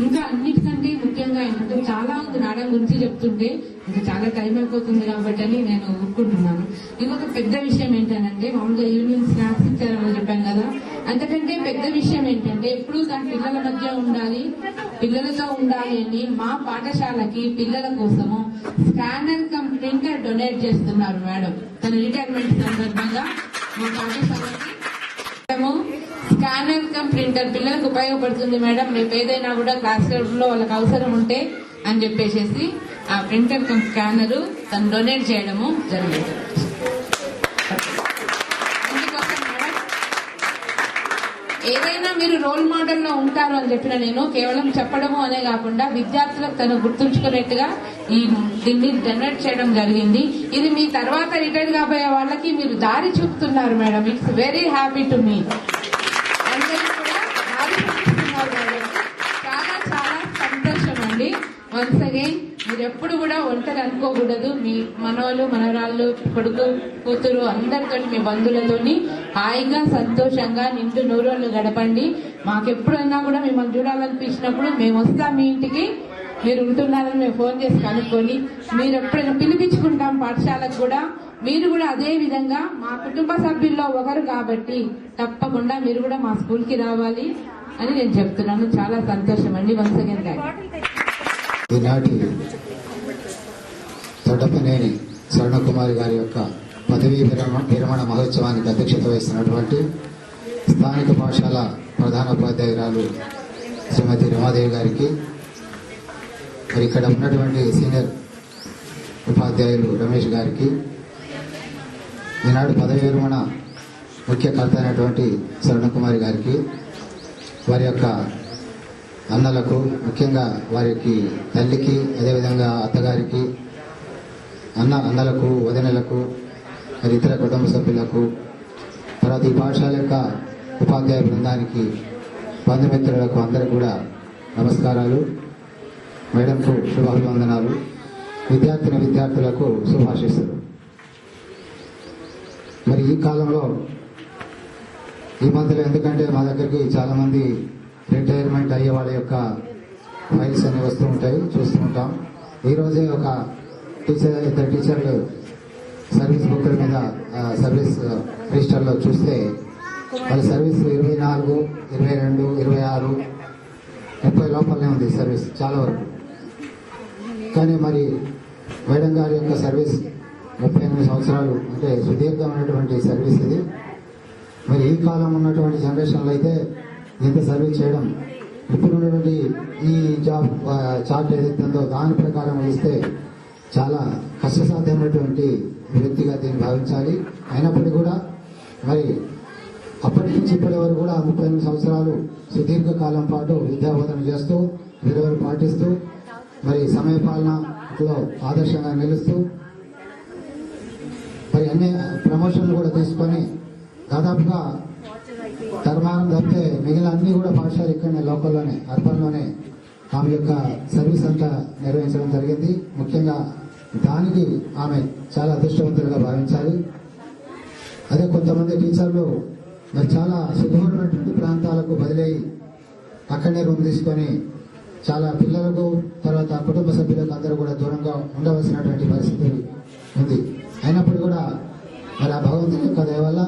Q: ఇంకా అన్నిటికంటే ముఖ్యంగా ఏంటంటే చాలా ఉంది మేడం గురించి చెప్తుంటే ఇంకా చాలా టైం అయిపోతుంది కాబట్టి అని నేను ఊరుకుంటున్నాను. ఇంకొక పెద్ద విషయం ఏంటంటే మామూలుగా ఈవినింగ్ స్నాక్స్ ఇచ్చారని చెప్పాను కదా, అంతకంటే పెద్ద విషయం ఏంటంటే ఎప్పుడు తన పిల్లల మధ్య ఉండాలి, పిల్లలతో ఉండాలి అని మా పాఠశాలకి పిల్లల కోసము స్కానర్ కమ్ ప్రింటర్ డొనేట్ చేస్తున్నారు మేడం. తన రిటైర్మెంట్ సందర్భంగా మా పాఠశాలకి స్కానర్ కమ్ ప్రింటర్ పిల్లలకు ఉపయోగపడుతుంది మేడం, రేపు ఏదైనా కూడా క్లాస్ లో వాళ్ళకి అవసరం ఉంటే అని చెప్పేసి ఆ ప్రింటర్ కమ్ స్కానర్ తను డొనేట్ చేయడము జరిగింది. ఏదైనా మీరు రోల్ మోడల్లో ఉంటారు అని చెప్పిన నేను కేవలం చెప్పడము అనే కాకుండా విద్యార్థులకు తను గుర్తుంచుకునేట్టుగా దీన్ని జనరేట్ చేయడం జరిగింది. ఇది మీ తర్వాత రిటైర్ కాబోయే వాళ్ళకి మీరు దారి చూపుతున్నారు madam. It's very happy to me. అందరికీ కూడా దారి చూపిస్తున్నారు మేడం. చాలా చాలా సంతోషం అండి. వన్స్ అగైన్ మీరు ఎప్పుడు కూడా ఒంటరి అనుకోకూడదు. మీ మనవలు మనవరాళ్ళు కొడుకు కూతురు అందరితో మీ బంధువులతోని హాయిగా సంతోషంగా నిండు నూరోళ్ళు గడపండి. మాకెప్పుడైనా కూడా మిమ్మల్ని చూడాలనిపించినప్పుడు మేము వస్తాం మీ ఇంటికి. మీరు ఉంటున్నారని మేము ఫోన్ చేసి కనుక్కొని మీరు ఎప్పుడైనా పిలిపించుకుంటాం పాఠశాలకు కూడా. మీరు కూడా అదే విధంగా మా కుటుంబ సభ్యుల్లో ఒకరు కాబట్టి తప్పకుండా మీరు కూడా మా స్కూల్కి రావాలి అని నేను చెప్తున్నాను. చాలా సంతోషం అండి. వన్స్ అగైన్
A: ఈనాటి తొడపనేని స్వర్ణకుమారి గారి యొక్క పదవీ విరమణ మహోత్సవానికి అధ్యక్షత వహిస్తున్నటువంటి స్థానిక పాఠశాల ప్రధానోపాధ్యాయురాలు శ్రీమతి రమాదేవి గారికి, మరి ఇక్కడ ఉన్నటువంటి సీనియర్ ఉపాధ్యాయులు రమేష్ గారికి, ఈనాడు పదవీ విరమణ ముఖ్యకర్త అయినటువంటి స్వర్ణకుమారి గారికి, వారి యొక్క అన్నలకు, ముఖ్యంగా వారికి తల్లికి, అదేవిధంగా అత్తగారికి, అన్నలకు, వదినలకు, మరి ఇతర కుటుంబ సభ్యులకు, తర్వాత ఈ పాఠశాల యొక్క ఉపాధ్యాయ బృందానికి, బంధుమిత్రులకు అందరికీ కూడా నమస్కారాలు. మేడంకు శుభాభివందనాలు. విద్యార్థులకు శుభాశీస్సులు. మరి ఈ కాలంలో ఈ మధ్యలో ఎందుకంటే మా దగ్గరికి చాలా మంది రిటైర్మెంట్ అయ్యే వాళ్ళ యొక్క ఫైల్స్ అన్ని వస్తూ ఉంటాయి, చూస్తూ ఉంటాం. ఈరోజే ఒక ఇద్దరు టీచర్లు సర్వీస్ బుక్ల మీద సర్వీస్ రిజిస్టర్లో చూస్తే వాళ్ళ సర్వీస్ 24, 22, 26, 30 లోపలనే ఉంది సర్వీస్ చాలా వరకు. కానీ మరి మేడం గారి యొక్క సర్వీస్ 38 సంవత్సరాలు, అంటే సుదీర్ఘమైనటువంటి సర్వీస్ ఇది. మరి ఈ కాలం ఉన్నటువంటి జనరేషన్లో అయితే ఇంత సర్వీస్ చేయడం, ఇప్పుడు ఉన్నటువంటి ఈ జాబ్ చార్ట్ ఏదైతే ఉందో దాని ప్రకారం ఇస్తే చాలా కష్టసాధ్యమైనటువంటి వ్యక్తిగా దీన్ని భావించాలి. అయినప్పటికీ కూడా మరి అప్పటి నుంచి ఇప్పటి వరకు కూడా 38 సంవత్సరాలు సుదీర్ఘకాలం పాటు విద్యాబోధన చేస్తూ, విలువలు పాటిస్తూ, మరి సమయపాలనలో ఆదర్శంగా నిలుస్తూ, మరి అన్ని ప్రమోషన్లు కూడా తీసుకొని దాదాపుగా ధర్మారం తప్పితే మిగిలిన అన్ని కూడా పాఠశాల ఇక్కడనే లోకల్లోనే, అర్బన్లోనే ఆమె యొక్క సర్వీస్ అంతా నిర్వహించడం జరిగింది. ముఖ్యంగా దానికి ఆమె చాలా అదృష్టవంతులుగా భావించాలి. అదే కొంతమంది టీచర్లు మరి చాలా సుదూరమైనటువంటి ప్రాంతాలకు బదిలీ అక్కడనే రూమ్ తీసుకొని చాలా పిల్లలకు, తర్వాత కుటుంబ సభ్యులకు అందరూ కూడా దూరంగా ఉండవలసినటువంటి పరిస్థితి ఉంది. అయినప్పుడు కూడా మరి ఆ భగవంతుని యొక్క దయ వల్ల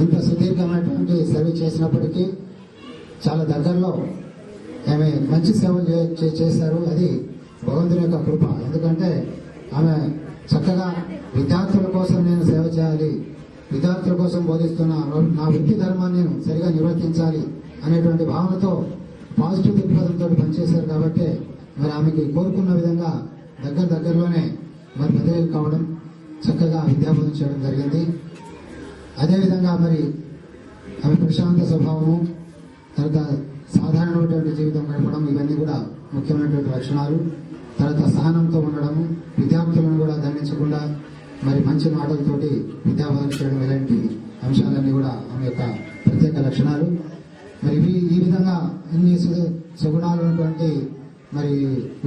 A: ఇంత సుదీర్ఘమైనటువంటి సర్వీస్ చేసినప్పటికీ చాలా దగ్గరలో ఆమె మంచి సేవలు చేశారు. అది భగవంతుని యొక్క కృప. ఎందుకంటే ఆమె చక్కగా విద్యార్థుల కోసం నేను సేవ చేయాలి, విద్యార్థుల కోసం బోధిస్తున్న నా వృత్తి ధర్మాన్ని నేను సరిగా నిర్వర్తించాలి అనేటువంటి భావనతో పాజిటివ్ దృక్పథంతో పనిచేశారు. కాబట్టి మరి ఆమెకి కోరుకున్న విధంగా దగ్గరలోనే మరి బదిలీలు కావడం, చక్కగా విద్యాబోధన చేయడం జరిగింది. అదేవిధంగా మరి ఆమె ప్రశాంత స్వభావము, తర్వాత సాధారణమైనటువంటి జీవితం గడపడం, ఇవన్నీ కూడా ముఖ్యమైనటువంటి లక్షణాలు. తర్వాత సహనంతో ఉండడము, విద్యార్థులను కూడా దండించకుండా మరి మంచి మాటలతోటి విద్యాబోధన చేయడం, ఇలాంటి అంశాలన్నీ కూడా ఆమె యొక్క ప్రత్యేక లక్షణాలు. మరి ఈ విధంగా ఇన్ని సుగుణాలు ఉన్నటువంటి మరి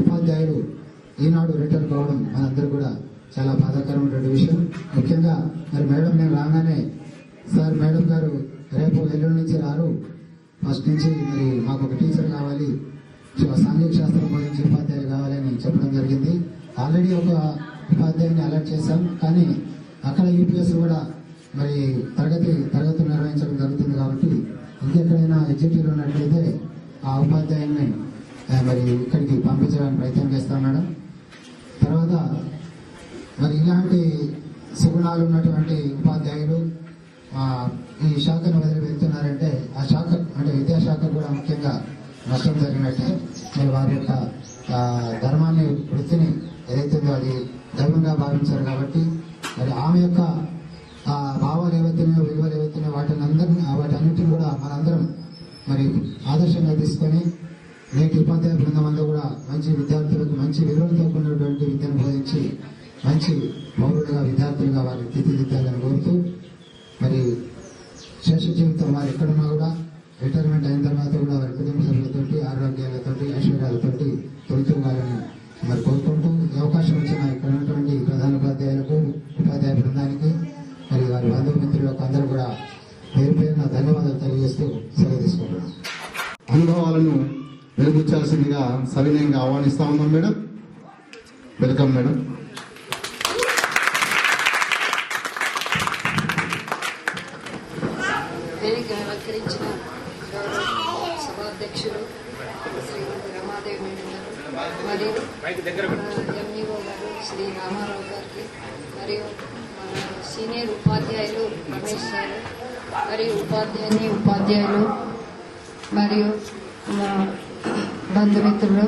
A: ఉపాధ్యాయులు ఈనాడు రిటైర్ కావడం మనందరూ కూడా చాలా బాధాకరమైనటువంటి విషయం. ముఖ్యంగా మరి మేడం నేను రాగానే, సార్ మేడం గారు రేపు ఎల్లుండి నుంచి రారు, ఫస్ట్ నుంచి మరి మాకు ఒక టీచర్ కావాలి, సాంఘిక శాస్త్రం బోధించే ఉపాధ్యాయులు కావాలని చెప్పడం జరిగింది. ఆల్రెడీ ఒక ఉపాధ్యాయుని అలర్ట్ చేశాం, కానీ అక్కడ యూపీఎస్ కూడా మరి తరగతులు నిర్వహించడం జరుగుతుంది. కాబట్టి ఇంకెక్కడైనా ఎగ్జిక్యూటివ్ ఉన్నట్లయితే ఆ ఉపాధ్యాయుని మరి ఇక్కడికి పంపించడానికి ప్రయత్నం చేస్తాం మేడం. తర్వాత మరి ఇలాంటి సుగుణాలు ఉన్నటువంటి ఉపాధ్యాయులు ఈ శాఖను వదిలి వెళ్తున్నారంటే ఆ శాఖ అంటే విద్యాశాఖ కూడా ముఖ్యంగా నష్టం జరిగినట్టే. మరి వారి యొక్క ధర్మాన్ని, వృత్తిని ఏదైతుందో అది ధర్మంగా భావించారు. కాబట్టి మరి ఆమె యొక్క
R: ఆ భావాలు ఏవైతున్నాయో విలువలు ఏవైతున్నాయో వాటన్నిటిని కూడా మనందరం మరి ఆదర్శంగా తీసుకొని నేటి ఉపాధ్యాయ బృందం అంతా కూడా మంచి విద్యార్థులకు మంచి విలువలతో కూడినటువంటి విద్యను బోధించి మంచి పౌరులుగా విద్యార్థులుగా వారిని తీర్చిదిద్దాలని కోరుతూ మరి శేష జీవితం వారు ఎక్కడున్నా కూడా రిటైర్మెంట్ అయిన తర్వాత కూడా వారి కుటుంబ సభ్యులతోటి ఆరోగ్యాలతోటి ఐశ్వర్యాలతోటి తొలుతూగాలని మరి కోరుకుంటూ ఈ అవకాశం వచ్చిన ఇక్కడ ఉన్నటువంటి ప్రధాన ఉపాధ్యాయులకు ఉపాధ్యాయ బృందానికి మరి వారి బంధుమిత్రులకు అందరూ కూడా పేరు పేరున ధన్యవాదాలు తెలియజేస్తూ సెలవు తీసుకుంటున్నాం.
A: అనుభవాలను వెలుగుచ్చాల్సిందిగా సవినయంగా ఆహ్వానిస్తా ఉన్నాం మేడం. Welcome madam.
S: వేదికను అలంకరించిన సభాధ్యక్షులు శ్రీమతి రమాదేవి మేడం గారు మరియు ఎంఈఓ గారు శ్రీ రామారావు గారికి మరియు మన సీనియర్ ఉపాధ్యాయులు రమేష్ సార్ మరియు ఉపాధ్యాయులు మరియు మా బంధుమిత్రులు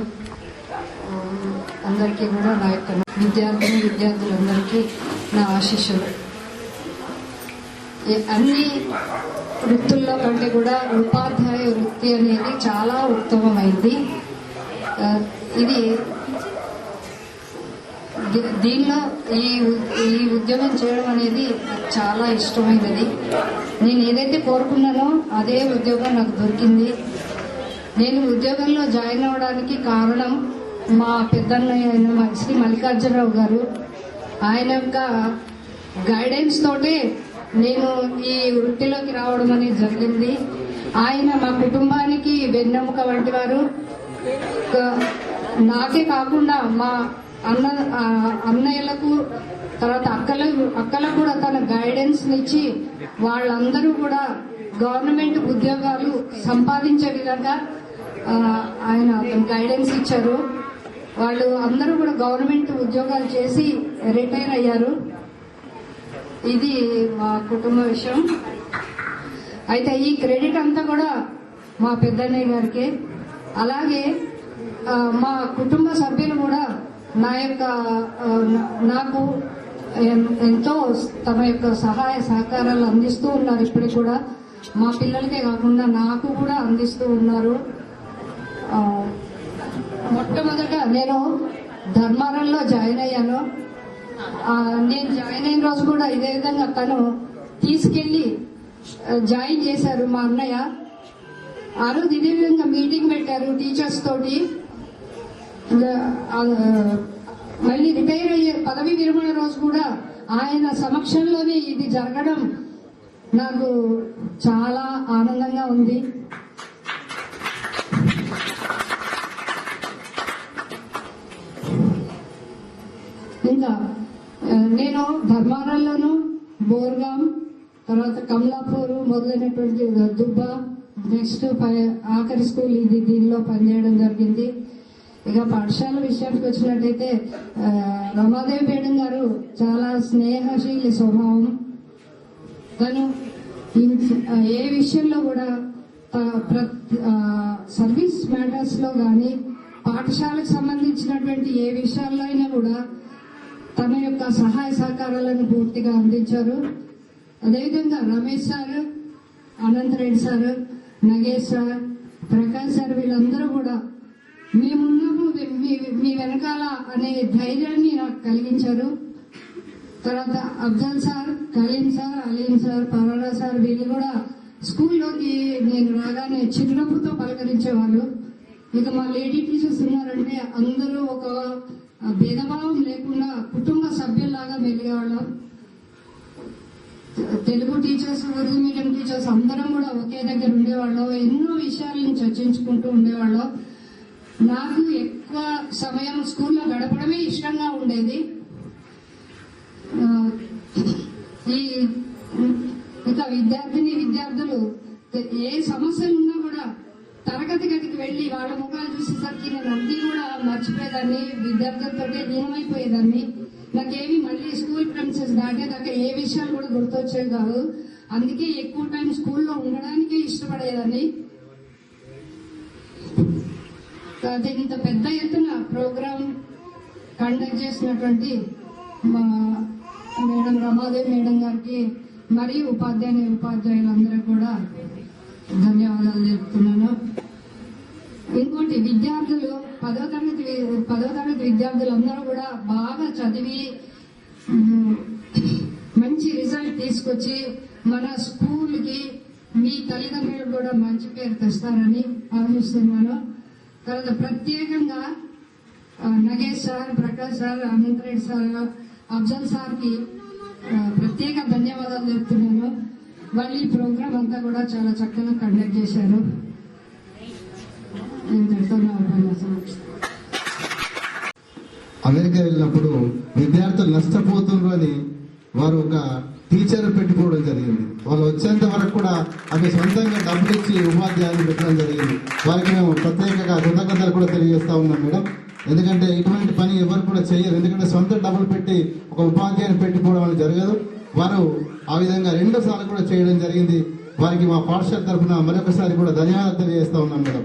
S: అందరికీ కూడా నా యొక్క విద్యార్థులందరికీ నా ఆశీస్సులు. అన్ని వృత్తుల్లో కంటే కూడా ఉపాధ్యాయ వృత్తి అనేది చాలా ఉత్తమమైంది. ఇది దీనిలో ఈ ఉద్యోగం చేయడం అనేది నాకు చాలా ఇష్టమైనది. నేను ఏదైతే కోరుకున్నానో అదే ఉద్యోగం నాకు దొరికింది. నేను ఉద్యోగంలో జాయిన్ అవ్వడానికి కారణం మా పెద్దన్నయ్య అయిన శ్రీ మల్లికార్జునరావు గారు. ఆయన యొక్క గైడెన్స్ తోటే నేను ఈ వృత్తిలోకి రావడం అనేది జరిగింది. ఆయన మా కుటుంబానికి వెన్నెముక వంటి వారు. నాకే కాకుండా మా అన్నయ్యలకు తర్వాత అక్కలకు కూడా తన గైడెన్స్ ఇచ్చి వాళ్ళందరూ కూడా గవర్నమెంట్ ఉద్యోగాలు సంపాదించే విధంగా ఆయన గైడెన్స్ ఇచ్చారు. వాళ్ళు అందరూ కూడా గవర్నమెంట్ ఉద్యోగాలు చేసి రిటైర్ అయ్యారు. ఇది మా కుటుంబ విషయం. అయితే ఈ క్రెడిట్ అంతా కూడా మా పెద్దన్నయ్య గారికి. అలాగే మా కుటుంబ సభ్యులు కూడా నాకు ఎంతో తమ యొక్క సహాయ సహకారాలు అందిస్తూ ఉన్నారు. ఇప్పటికి కూడా మా పిల్లలకే కాకుండా నాకు కూడా అందిస్తూ ఉన్నారు. మొట్టమొదట నేను ధర్మారంలో జాయిన్ అయ్యాను. నేను జాయిన్ అయిన రోజు కూడా ఇదే విధంగా తను తీసుకెళ్లి జాయిన్ చేశారు మా అన్నయ్య. ఆ రోజు ఇదే విధంగా మీటింగ్ పెట్టారు టీచర్స్ తోటి. మళ్ళీ రిటైర్ అయ్యే పదవి విరమణ రోజు కూడా ఆయన సమక్షంలోనే ఇది జరగడం నాకు చాలా ఆనందంగా ఉంది. ఇంకా నేను ధర్మారంలోను, బోర్గాం, తర్వాత కమలాపూర్ మొదలైనటువంటి దుబ్బ, నెక్స్ట్ ఆఖరి స్కూల్ ఇది దీనిలో పనిచేయడం జరిగింది. ఇక పాఠశాల విషయానికి వచ్చినట్టయితే రమాదేవి మేడం గారు చాలా స్నేహశీలి స్వభావం. తను ఏ విషయంలో కూడా సర్వీస్ మ్యాటర్స్ లో కానీ పాఠశాలకు సంబంధించినటువంటి ఏ విషయాల్లో అయినా కూడా తన యొక్క సహాయ సహకారాలను పూర్తిగా అందించారు. అదేవిధంగా Ramesh sir, Anantha Reddy sir, Nagesh sir, Prakash sir వీళ్ళందరూ కూడా మేమున్నప్పుడు మీ వెనకాల అనే ధైర్యాన్ని నాకు కలిగించారు. తర్వాత Afzal sir, Kaleem sir, Aleem sir, పరారా సార్ వీళ్ళు కూడా స్కూల్లోకి నేను రాగానే చిరునవ్వుతో పలకరించేవాళ్ళు. ఇక మా లేడీ టీచర్స్ ఉన్నారంటే అందరూ ఒక భేదభావం లేకుండా కుటుంబ సభ్యుల్లాగా మెలిగేవాళ్ళం. Telugu teachers, Urdu medium teachers అందరం కూడా ఒకే దగ్గర ఉండేవాళ్ళం. ఎన్నో విషయాలను చర్చించుకుంటూ ఉండేవాళ్ళం. నాకు ఎక్కువ సమయం స్కూల్లో గడపడమే ఇష్టంగా ఉండేది. ఇక విద్యార్థులు ఏ సమస్యలు ఉన్నా కూడా తరగతి గదికి వెళ్లి వాళ్ళ ముఖాలు చూసేసరికి నేను అన్ని కూడా మర్చిపోయేదాన్ని, విద్యార్థులతో లీనమైపోయేదాన్ని. నాకేమి మళ్ళీ స్కూల్ ప్రిన్సెస్ దాటేదాకా ఏ విషయాలు కూడా గుర్తొచ్చేవి కాదు. అందుకే ఎక్కువ టైం స్కూల్లో ఉండడానికే ఇష్టపడేదాన్ని. అదే ఇంత పెద్ద ఎత్తున ప్రోగ్రాం కండక్ట్ చేసినటువంటి మా మేడం రమాదేవి మేడం గారికి మరియు ఉపాధ్యాయులందరూ కూడా ధన్యవాదాలు చెప్తున్నాను. ఇంకోటి విద్యార్థులు 10వ తరగతి విద్యార్థులందరూ కూడా బాగా చదివి మంచి రిజల్ట్ తీసుకొచ్చి మన స్కూల్కి మీ తల్లిదండ్రులకు కూడా మంచి పేరు తెస్తారని ఆశిస్తున్నాను. తర్వాత ప్రత్యేకంగా Nagesh sir, Prakash sir, Anant Reddy sir, Afzal సార్కి ప్రత్యేక ధన్యవాదాలు చెప్తున్నాను. వాళ్ళు ఈ ప్రోగ్రాం అంతా కూడా చాలా చక్కగా కండక్ట్ చేశారు.
A: అమెరికా వెళ్ళినప్పుడు విద్యార్థులు నష్టపోతున్నారు అని వారు ఒక టీచర్ పెట్టుకోవడం జరిగింది. వాళ్ళు వచ్చేంత వరకు కూడా అవి సొంతంగా డబ్బులు ఇచ్చి ఉపాధ్యాయులు పెట్టడం జరిగింది. వారికి మేము ప్రత్యేకంగా కృతజ్ఞతలు కూడా తెలియజేస్తా ఉన్నాం మేడం. ఎందుకంటే ఇటువంటి పని ఎవరు కూడా చేయరు. ఎందుకంటే సొంత డబ్బులు పెట్టి ఒక ఉపాధ్యాయుని పెట్టుకోవడం అనేది జరగదు. వారు ఆ విధంగా 2 సార్లు కూడా చేయడం జరిగింది. వారికి మా పాఠశాల తరఫున మరొకసారి కూడా ధన్యవాదాలు తెలియజేస్తా ఉన్నాం మేడం.